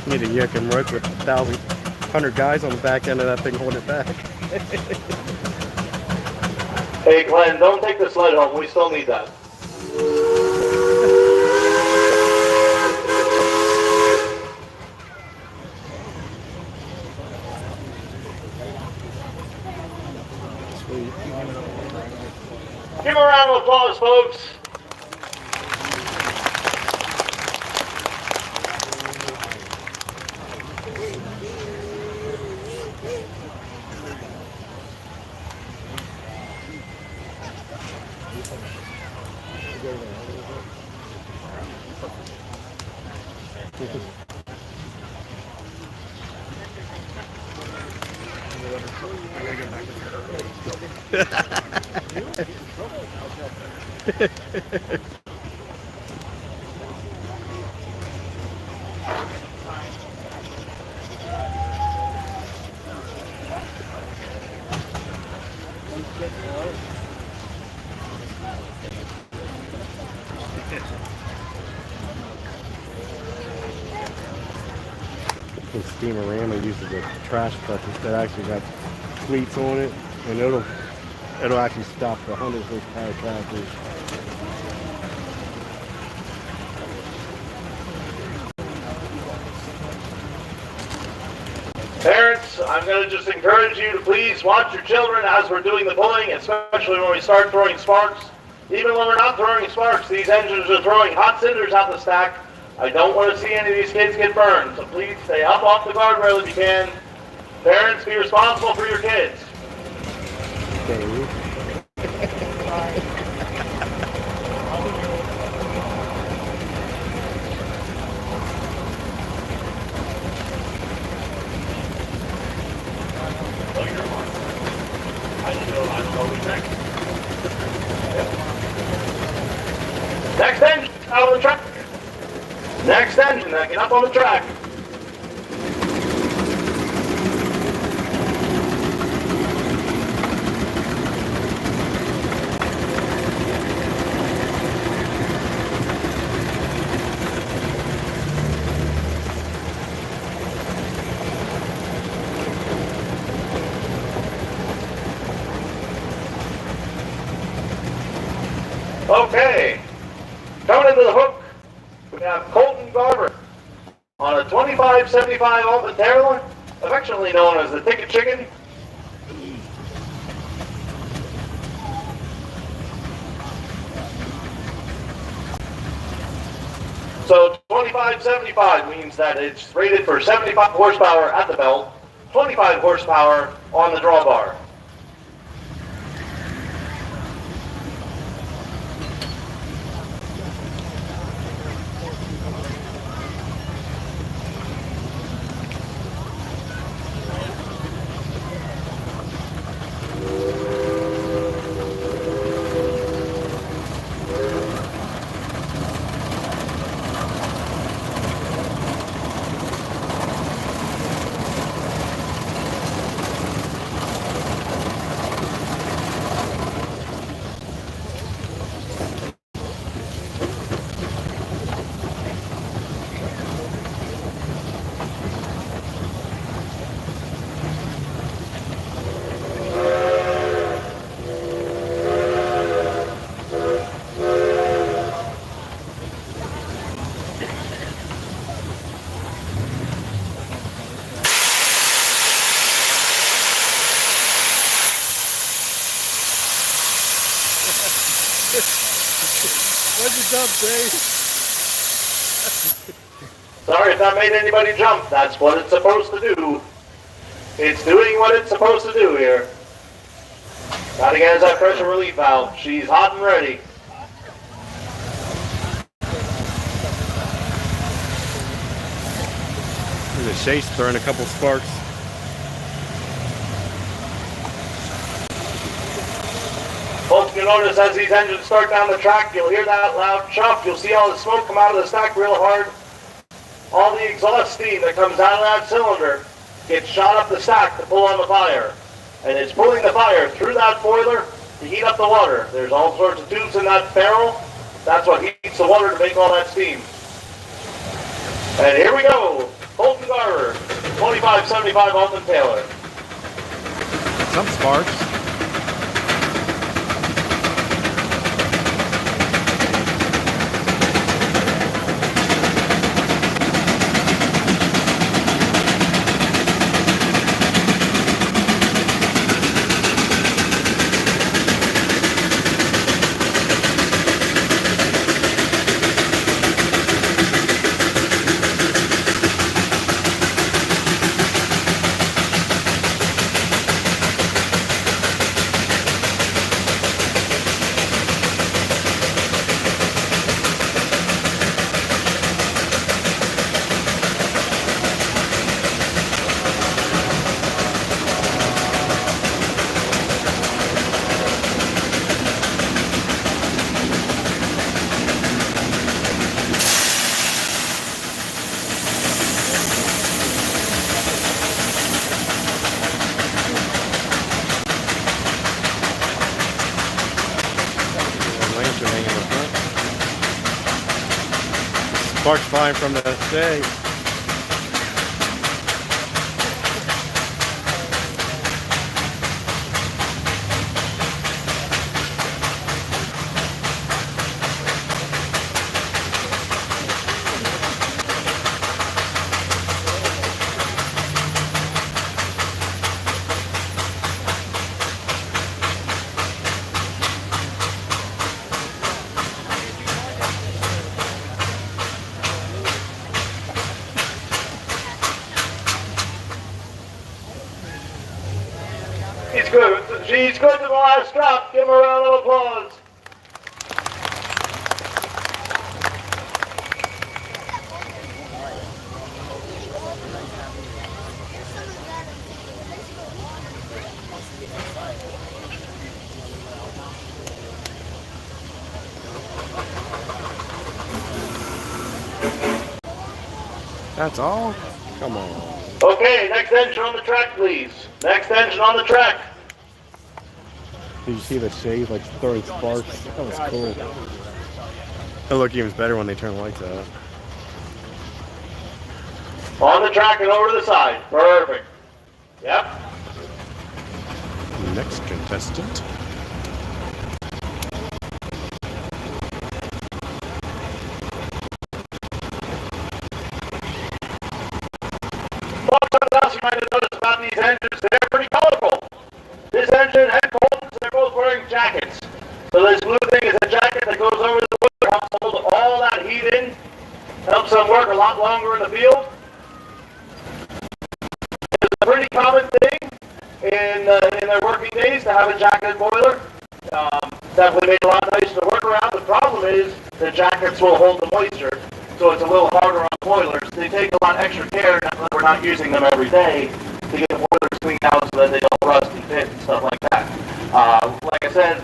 B: Need a yick and rope with 1,100 guys on the back end of that thing holding it back.
A: Hey Glenn, don't take the sled home. We still need that. Give him a round of applause, folks.
B: The Steamer-Rama uses a trash truck that actually got cleats on it, and it'll actually stop the 100 horsepower tractors.
A: Parents, I'm going to just encourage you to please watch your children as we're doing the pulling, especially when we start throwing sparks. Even when we're not throwing sparks, these engines are throwing hot cinders out the stack. I don't want to see any of these kids get burned, so please stay up off the guardrail if you can. Parents, be responsible for your kids. Next engine, out on the track. Next engine, get up on the track. Okay, coming into the hook, we have Colton Garber on a 2575 Alton Taylor, affectionately known as the Ticket Chicken. So 2575 means that it's rated for 75 horsepower at the belt, 25 horsepower on the drawbar.
B: What'd you dump, Dave?
A: Sorry if that made anybody jump. That's what it's supposed to do. It's doing what it's supposed to do here. Gotta get that pressure relief valve. She's hot and ready.
B: There's a Chase throwing a couple sparks.
A: Folks, you'll notice as these engines start down the track, you'll hear that loud chuff. You'll see all the smoke come out of the stack real hard. All the exhaust steam that comes out of that cylinder gets shot up the stack to pull on the fire. And it's pulling the fire through that boiler to heat up the water. There's all sorts of tubes in that barrel. That's what heats the water to make all that steam. And here we go. Colton Garber, 2575 Alton Taylor.
B: Some sparks. Sparks flying from the day.
A: She's good. She's good to the last drop. Give her a round of applause.
B: That's all? Come on.
A: Okay, next engine on the track, please. Next engine on the track.
B: Did you see the shade like throwing sparks? That was cool. It'll look even better when they turn the lights out.
A: On the track and over to the side. Perfect. Yep.
B: Next contestant.
A: Something else you might have noticed about these engines, they're pretty colorful. This engine and Colton's, they're both wearing jackets. So this blue thing is a jacket that goes over the wood, helps hold all that heat in, helps them work a lot longer in the field. It's a pretty common thing in their working days to have a jacketed boiler. Definitely made a lot nicer to work around. The problem is the jackets will hold the moisture, so it's a little harder on boilers. They take a lot extra care that we're not using them every day to get the boilers cleaned out so that they don't rust and pit and stuff like that. Like I said,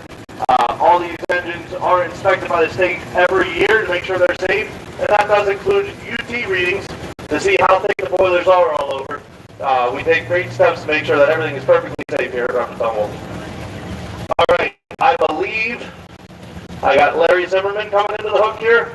A: all these engines are inspected by the state every year to make sure they're safe, and that does include UT readings to see how thick the boilers are all over. We take great steps to make sure that everything is perfectly safe here at Rough and Tumble. All right, I believe I got Larry Zimmerman coming into the hook here.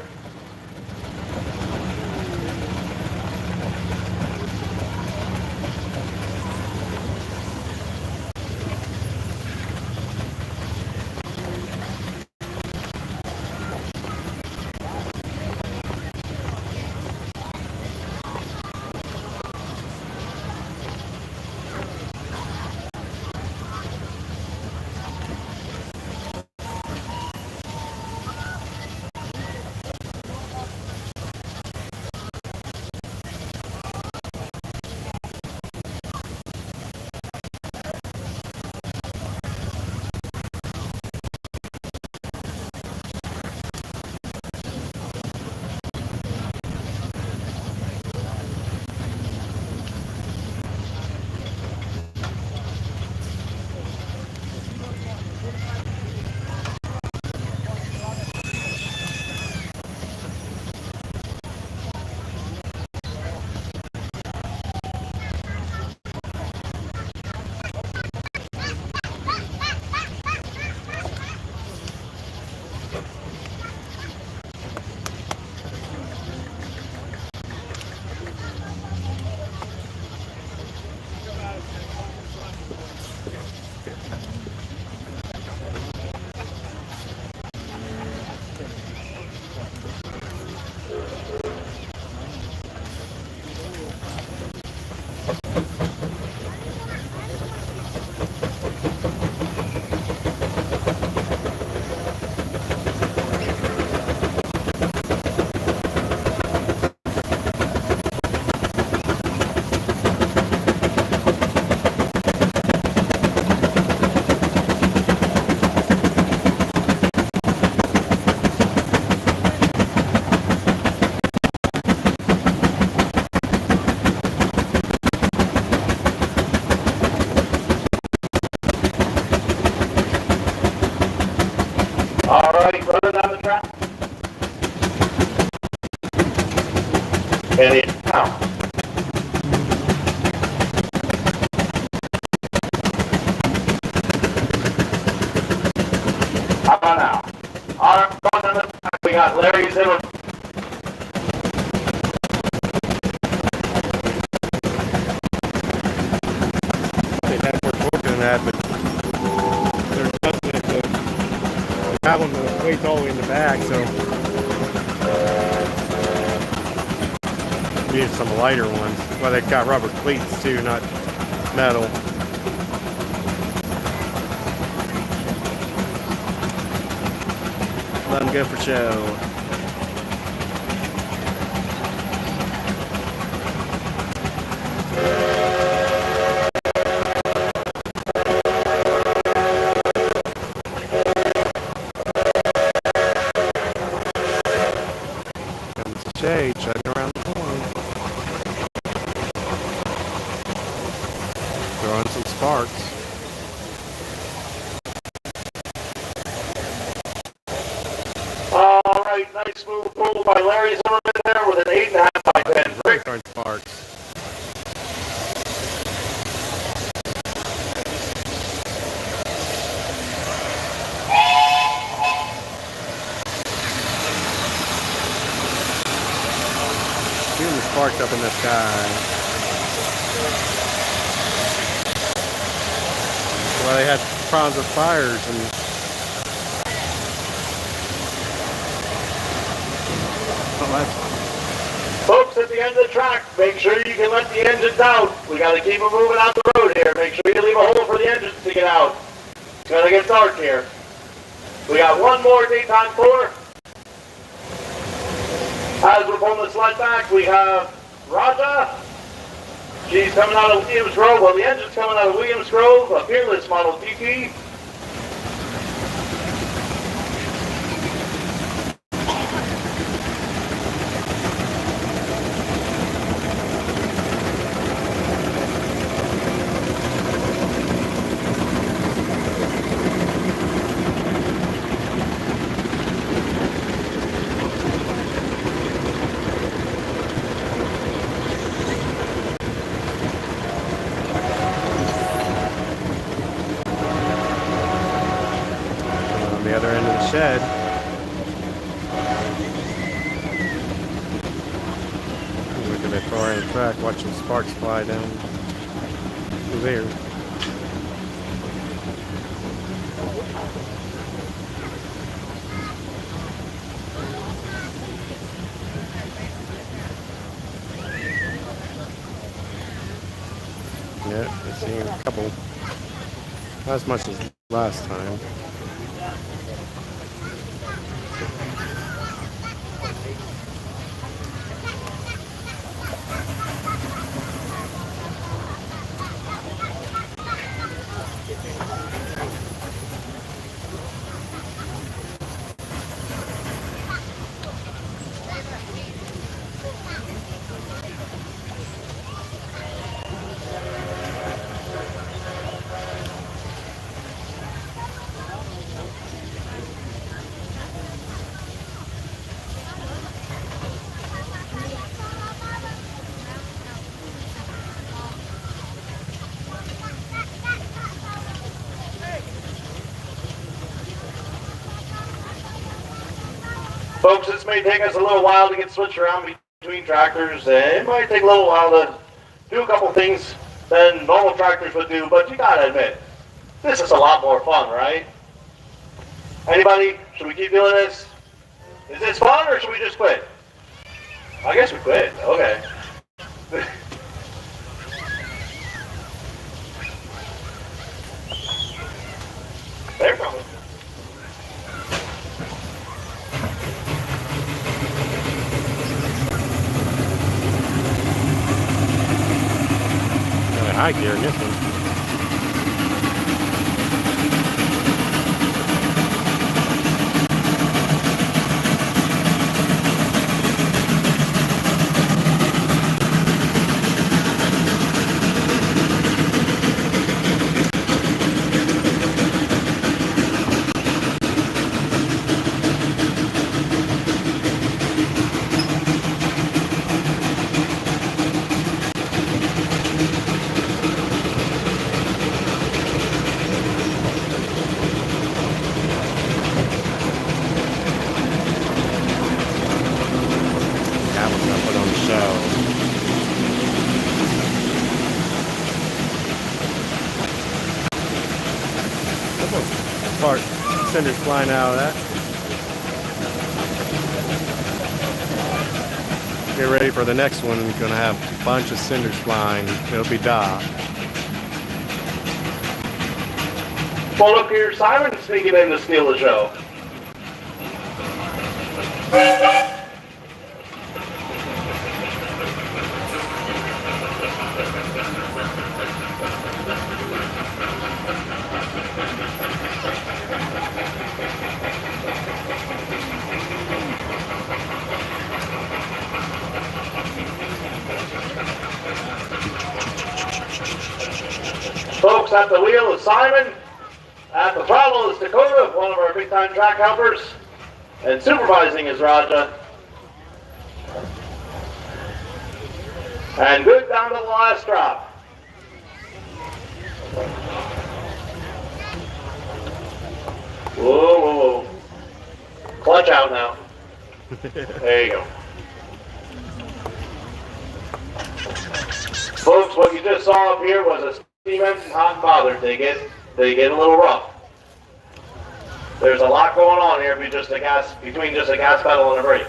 A: All right, running down the track. And it's out. How about now? All right, going down the track, we got Larry Zimmerman.
B: have them the plates all the way in the back, so we need some lighter ones. Well, they've got rubber cleats too, not metal. Let them go for show. Shay, chugging around the corner. Throwing some sparks.
A: All right, nice smooth pull by Larry Zimmerman there with an 8.5 by 10. Rick.
B: Throwing sparks. Shooting the sparks up in the sky. Well, they had problems with fires and
A: Folks at the end of the track, make sure you can let the engines out. We got to keep them moving out the road here. Make sure you leave a hole for the engines to get out. It's going to get dark here. We got one more daytime puller. As we're pulling the sled back, we have Raja. She's coming out of Williams Grove. Well, the engine's coming out of Williams Grove, a Fearless Model TT.
B: the other end of the shed. Looking at the far end of the track, watching sparks fly down there. Yeah, I see a couple. Not as much as last time.
A: Folks, this may take us a little while to get switched around between tractors, and it might take a little while to do a couple things than normal tractors would do, but you gotta admit, this is a lot more fun, right? Anybody? Should we keep doing this? Is this fun, or should we just quit? I guess we quit. Okay. They're coming.
B: High gear in this one. part cinders flying out of that. Get ready for the next one. We're gonna have a bunch of cinders flying. It'll be dark.
A: Well, look here, Simon sneaking in to steal the show. Folks, at the wheel is Simon. At the throttle is Dakota, one of our big-time track helpers. And supervising is Raja. And good down to the last drop. Whoa, whoa, whoa. Clutch out now. There you go. Folks, what you just saw up here was a steam engine hot and bothered. They get a little rough. There's a lot going on here between just a gas pedal and a brake.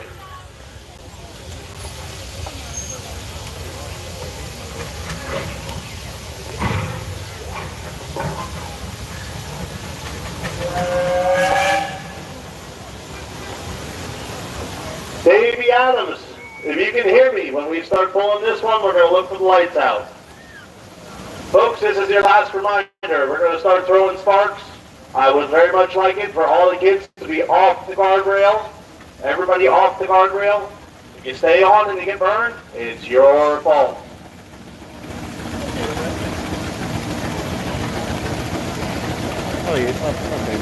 A: Davey Adams, if you can hear me, when we start pulling this one, we're going to look for the lights out. Folks, this is your last reminder. We're going to start throwing sparks. I would very much like it for all the kids to be off the guardrail. Everybody off the guardrail. If you stay on and you get burned, it's your fault.
B: Oh, yeah. Okay.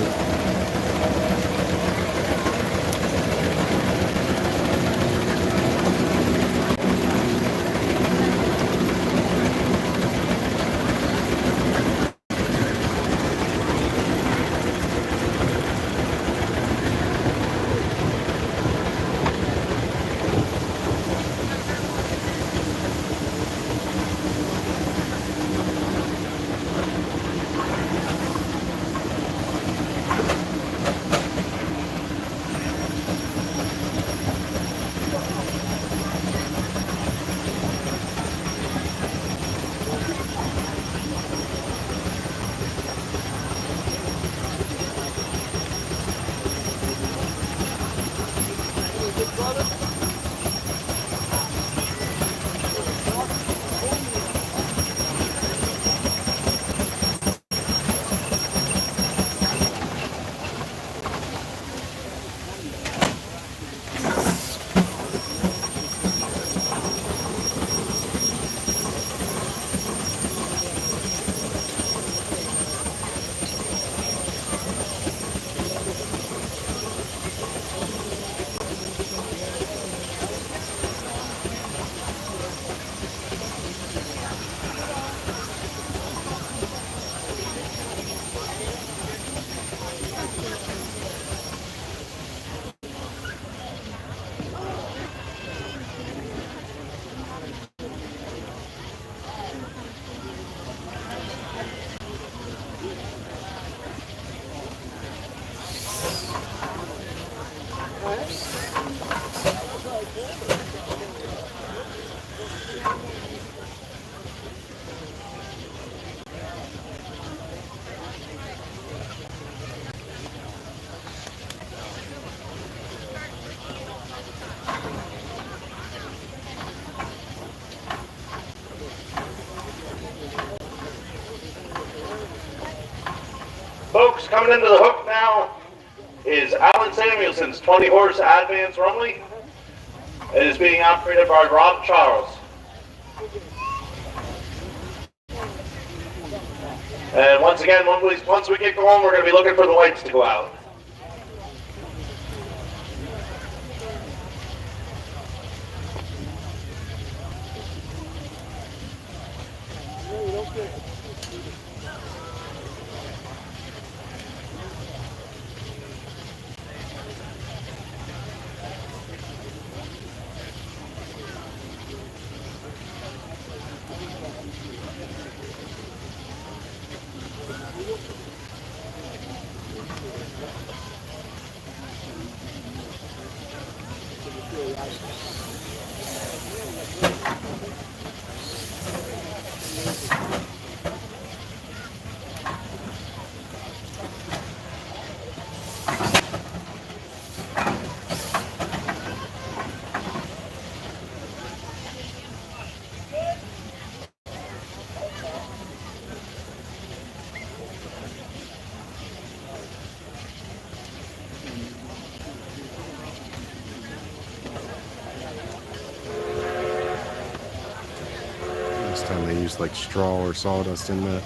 B: Folks, coming into the hook now is Alan Samuelson's 20-horse Advance Rumley. It is being operated by Rob Charles. And once again, once we get going, we're going to be looking for the lights to go out.
E: This time they use like straw or sawdust in the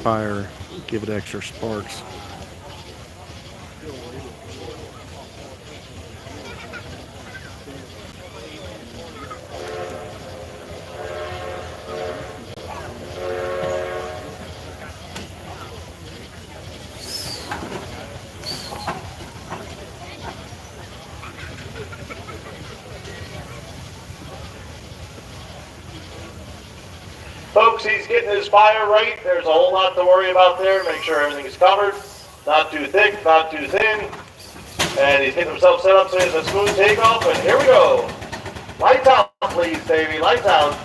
E: fire, give it extra sparks.
A: Folks, he's getting his fire right. There's a whole lot to worry about there. Make sure everything is covered. Not too thick, not too thin. And he's getting himself set up so he has a smooth takeoff. And here we go. Lights out, please, Davey. Lights out.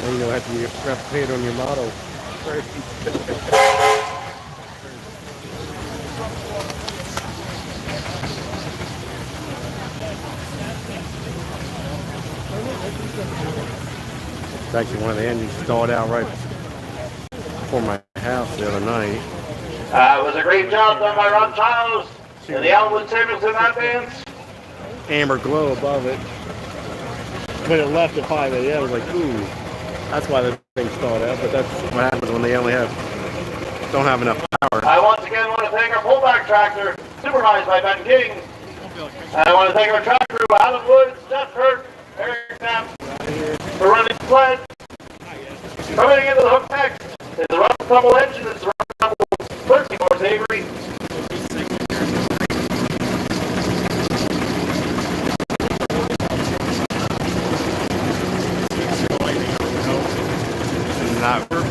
E: Now you know have to paint on your model. It's actually one of the engines stalled out right before my house the other night.
A: It was a great job done by Ron Childs and the Allen Samuelson advance.
E: Amber glow above it. But it left at 5 a.m. I was like, ooh, that's why the thing stalled out. But that's what happens when they only don't have enough power.
A: I once again want to thank our pullback tractor, supervised by Ben King. I want to thank our track crew, Alan Woods, Jeff Kirk, Eric Knapp, for running sled. Coming into the hook next is the Russell Tumble engine. It's the Russell Tumble 13 horse Avery.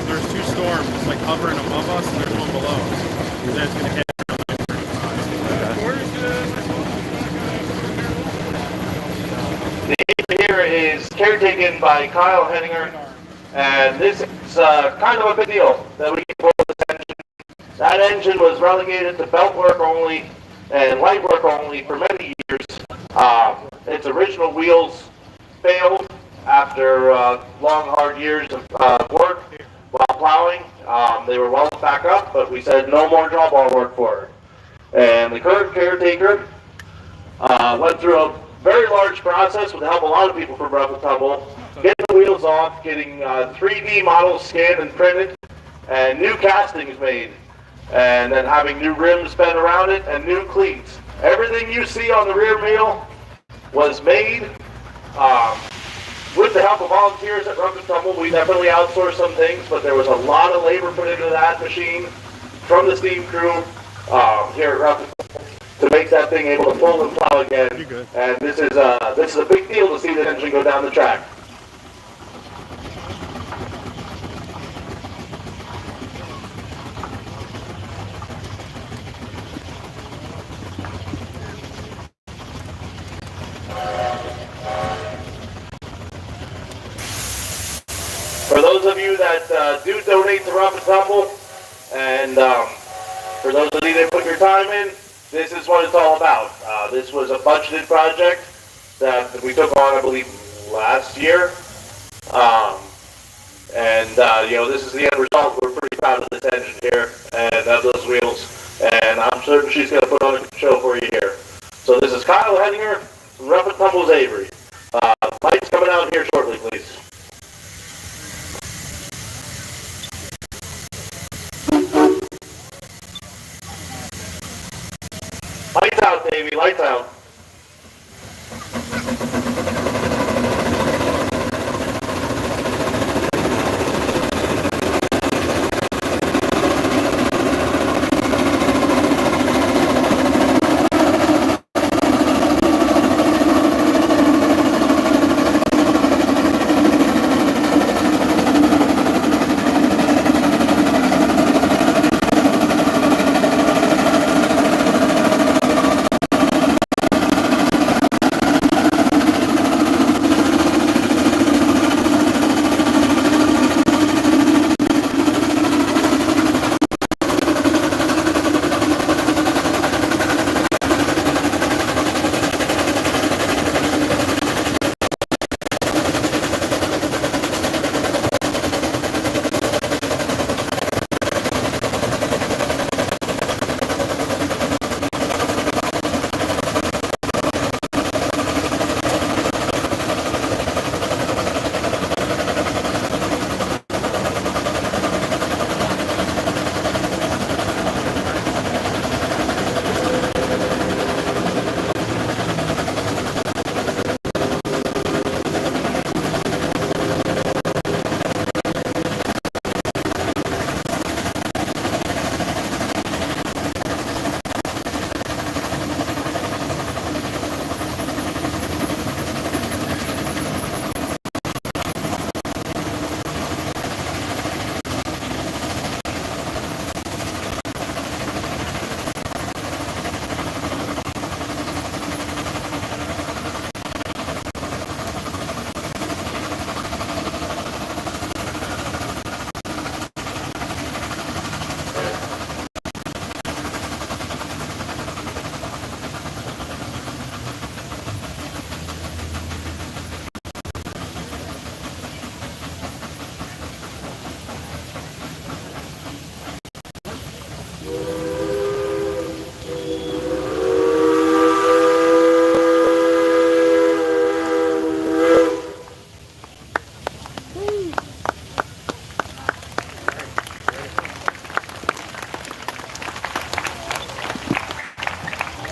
D: There's two storms. It's like hovering above us, and there's one below us. And then it's going to hit.
A: The Avery here is caretaken by Kyle Henninger, and this is kind of a big deal that we can pull this engine.
B: That engine was relegated to belt work only and light work only for many years. Its original wheels failed after long, hard years of work while plowing. They were welded back up, but we said no more drawbar work for it. And the current caretaker went through a very large process with the help of a lot of people from Rough and Tumble, getting the wheels off, getting 3D models scanned and printed, and new castings made, and then having new rims bent around it and new cleats. Everything you see on the rear wheel was made with the help of volunteers at Rough and Tumble. We definitely outsourced some things, but there was a lot of labor put into that machine from the steam crew here at Rough and Tumble to make that thing able to pull and plow again. And this is a big deal to see the engine go down the track. For those of you that do donate to Rough and Tumble, and for those of you that put your time in, this is what it's all about. This was a budgeted project that we took on, I believe, last year. You know, this is the end result. We're pretty proud of this engine here and of those wheels. And I'm certain she's going to put on a show for you here. So this is Kyle Henninger from Rough and Tumble's Avery. Lights coming out here shortly, please. Lights out, Davey. Lights out.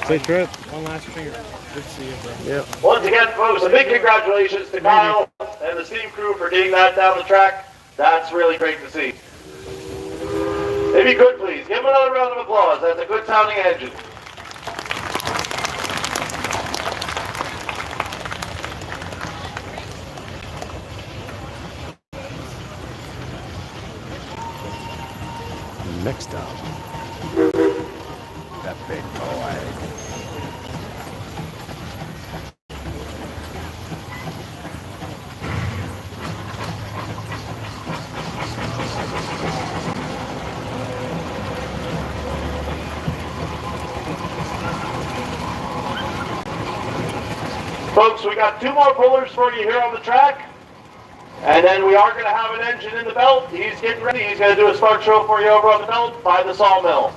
E: Safe trip.
D: One last finger. Good to see you, bro.
E: Yeah.
B: Once again, folks, a big congratulations to Kyle and the steam crew for getting that down the track. That's really great to see. If you could, please, give him another round of applause. That's a good sounding engine.
E: Next up, that big boy.
B: Folks, we got 2 more pullers for you here on the track. And then we are going to have an engine in the belt. He's getting ready. He's going to do a spark show for you over on the belt by the sawmill.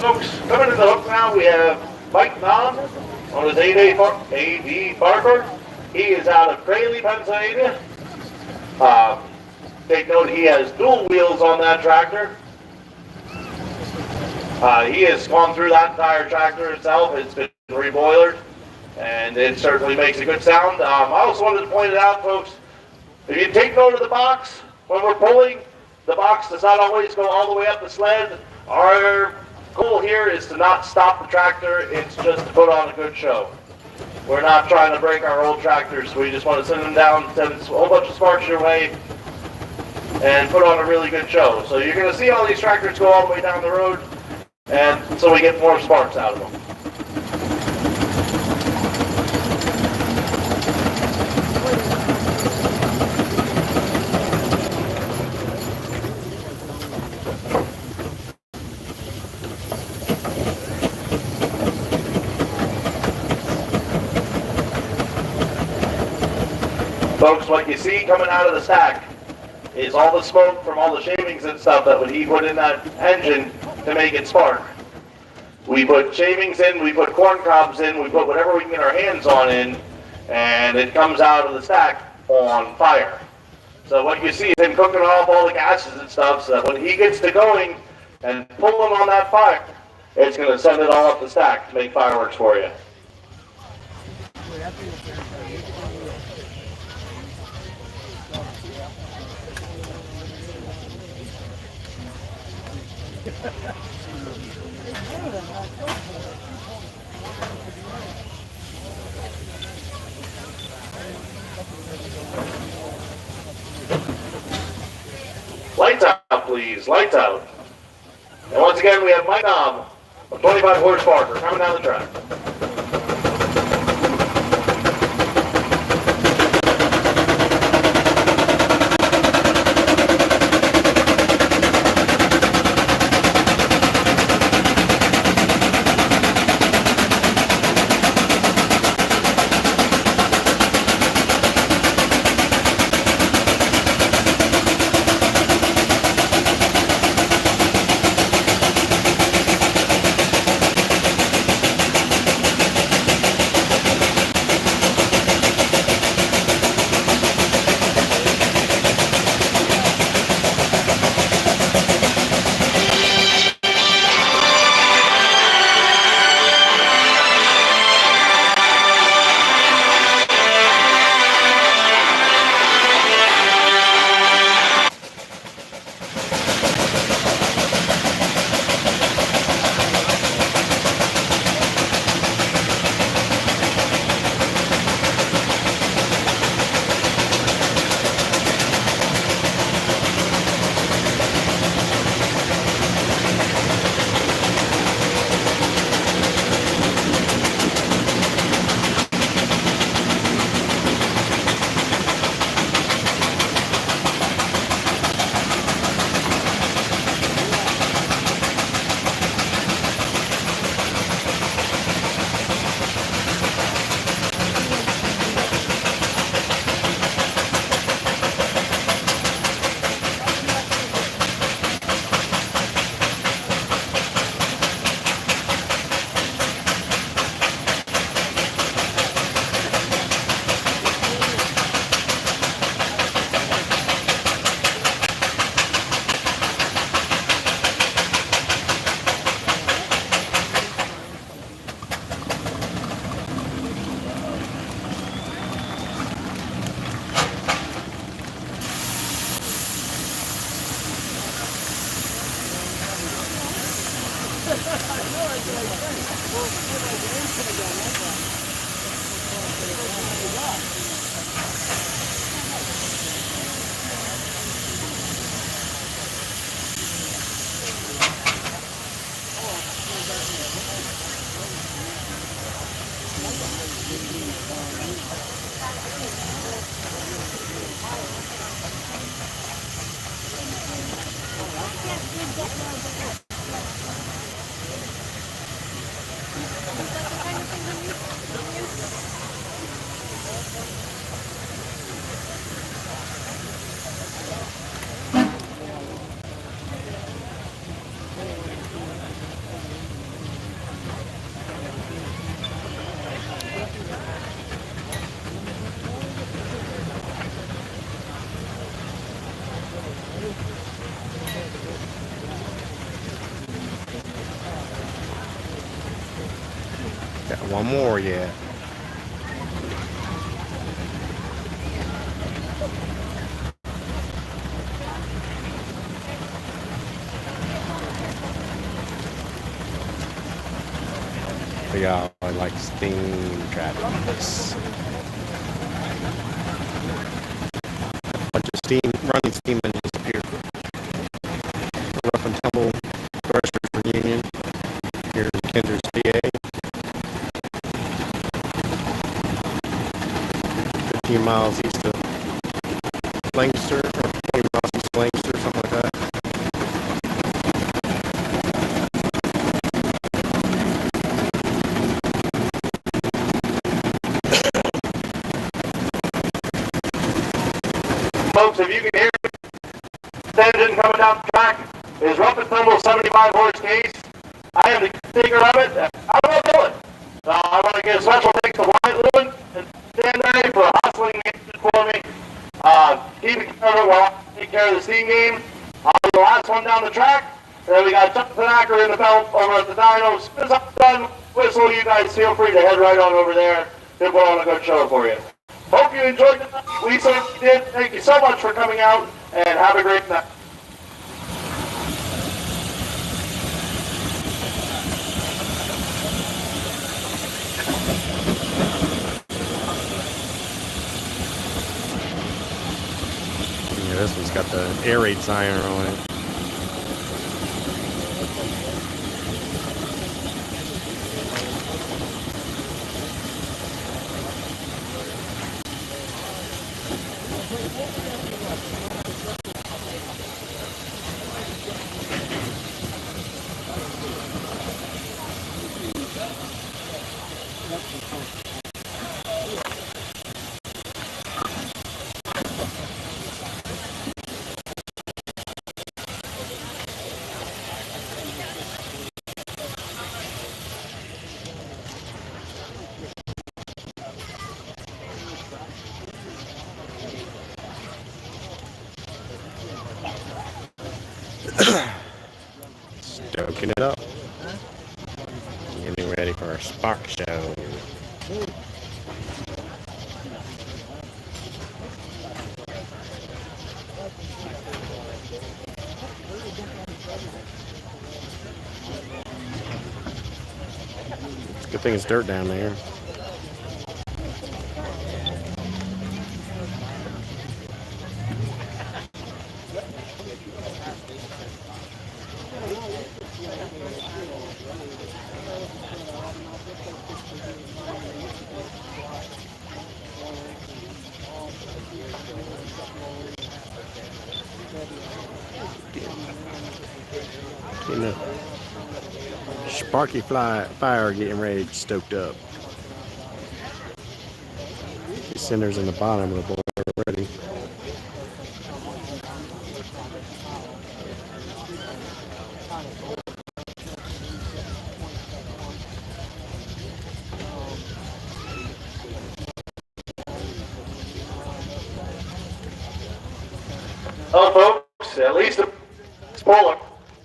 B: Folks, coming to the hook now, we have Mike Nom on his AD Barker. He is out of Crayley, Pennsylvania. Take note, he has dual wheels on that tractor. He has gone through that entire tractor itself. It's been reboilered, and it certainly makes a good sound. I also wanted to point it out, folks, if you take note of the box, when we're pulling, the box does not always go all the way up the sled. Our goal here is to not stop the tractor, it's just to put on a good show. We're not trying to break our old tractors, we just want to send them down, send a whole bunch of sparks your way, and put on a really good show. So you're going to see all these tractors go all the way down the road, and so we get more sparks out of them. Folks, what you see coming out of the stack is all the smoke from all the shavings and stuff that he put in that engine to make it spark. We put shavings in, we put corn cobs in, we put whatever we can get our hands on in, and it comes out of the stack on fire. So what you see is him cooking off all the gases and stuff, so that when he gets to going and pull them on that fire, it's going to send it all up the stack to make fireworks for you. Lights out, please. Lights out. And once again, we have Mike Nom, a 25 horse Barker, coming down the track.
E: One more, yeah. For y'all, I like steam tracks. Bunch of running steam engines up here. Rough and tumble Threshers reunion here in Kenders, PA. 15 miles east of Lancaster, or 20 miles east of Lancaster, something like that.
B: Folks, if you can hear the engine coming down the track, is rough and tumble 75 horse case. I am the taker of it. I'm going to do it. I want to give a special thanks to Wyatt Lewin and Dan Mary for hustling the engine for me. Keeping care of it while I take care of the steam game. I'll be the last one down the track. And then we got Jonathan Acker in the belt over at the dyno. As soon as I'm done, whistle, you guys feel free to head right on over there. We'll put on a good show for you. Hope you enjoyed it. We certainly did. Thank you so much for coming out, and have a great night.
E: Yeah, this one's got the air raid sign on it. Stoking it up. Getting ready for our spark show. It's a good thing it's dirt down there. Getting the sparky fire getting ready to stoked up. The cinder's in the bottom of the boiler already.
B: Oh, folks, at least it's pulling,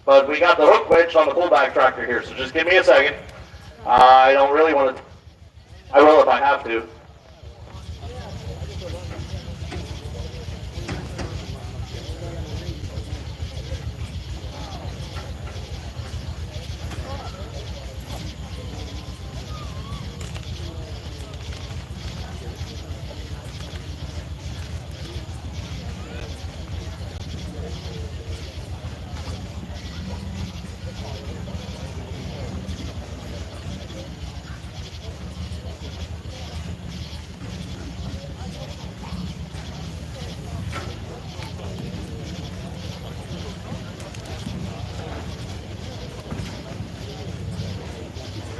B: but we got the hook wedge on the pullback tractor here, so just give me a second. I don't really want to. I will if I have to.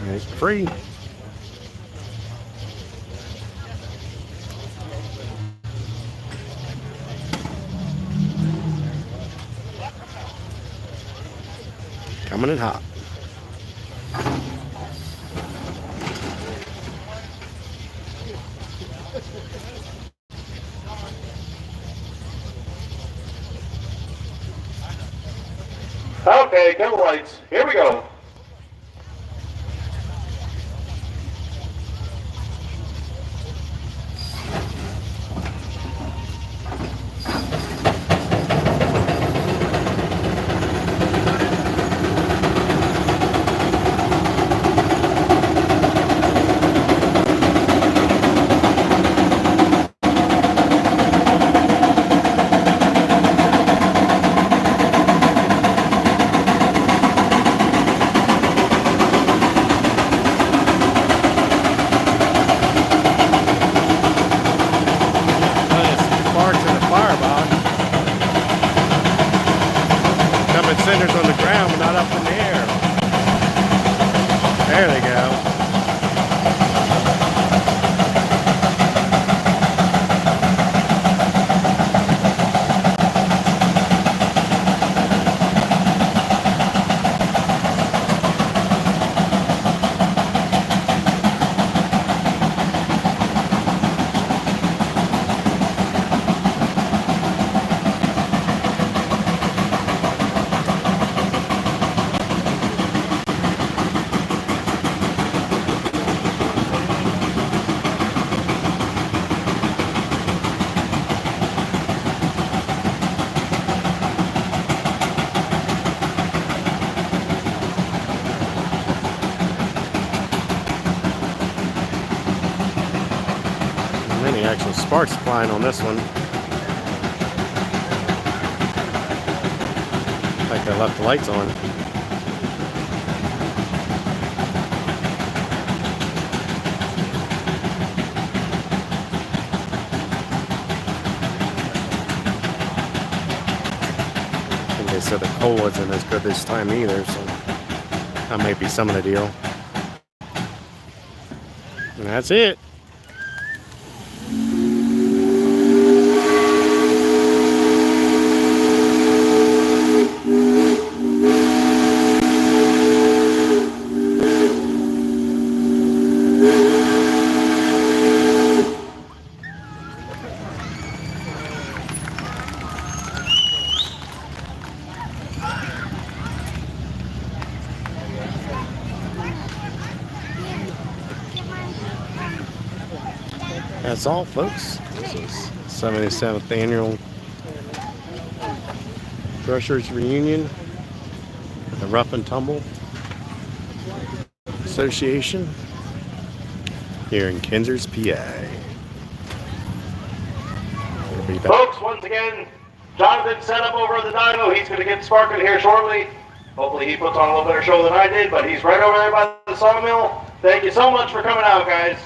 E: It's free. Coming in hot. Okay, go lights. Here we go. fenders on the ground, but not up in the air. There they go. Many actual sparks flying on this one. Like I left the lights on. I think they said the coal wasn't as good this time either, so that might be some of the deal. And that's it. That's all, folks. This is 77th annual Threshers reunion with the Rough and Tumble Association here in Kinzers, PA. We'll be back.
A: Folks, once again, Jonathan set up over at the dyno. He's going to get sparking here shortly. Hopefully he puts on a little better show than I did, but he's right over there by the sawmill. Thank you so much for coming out, guys.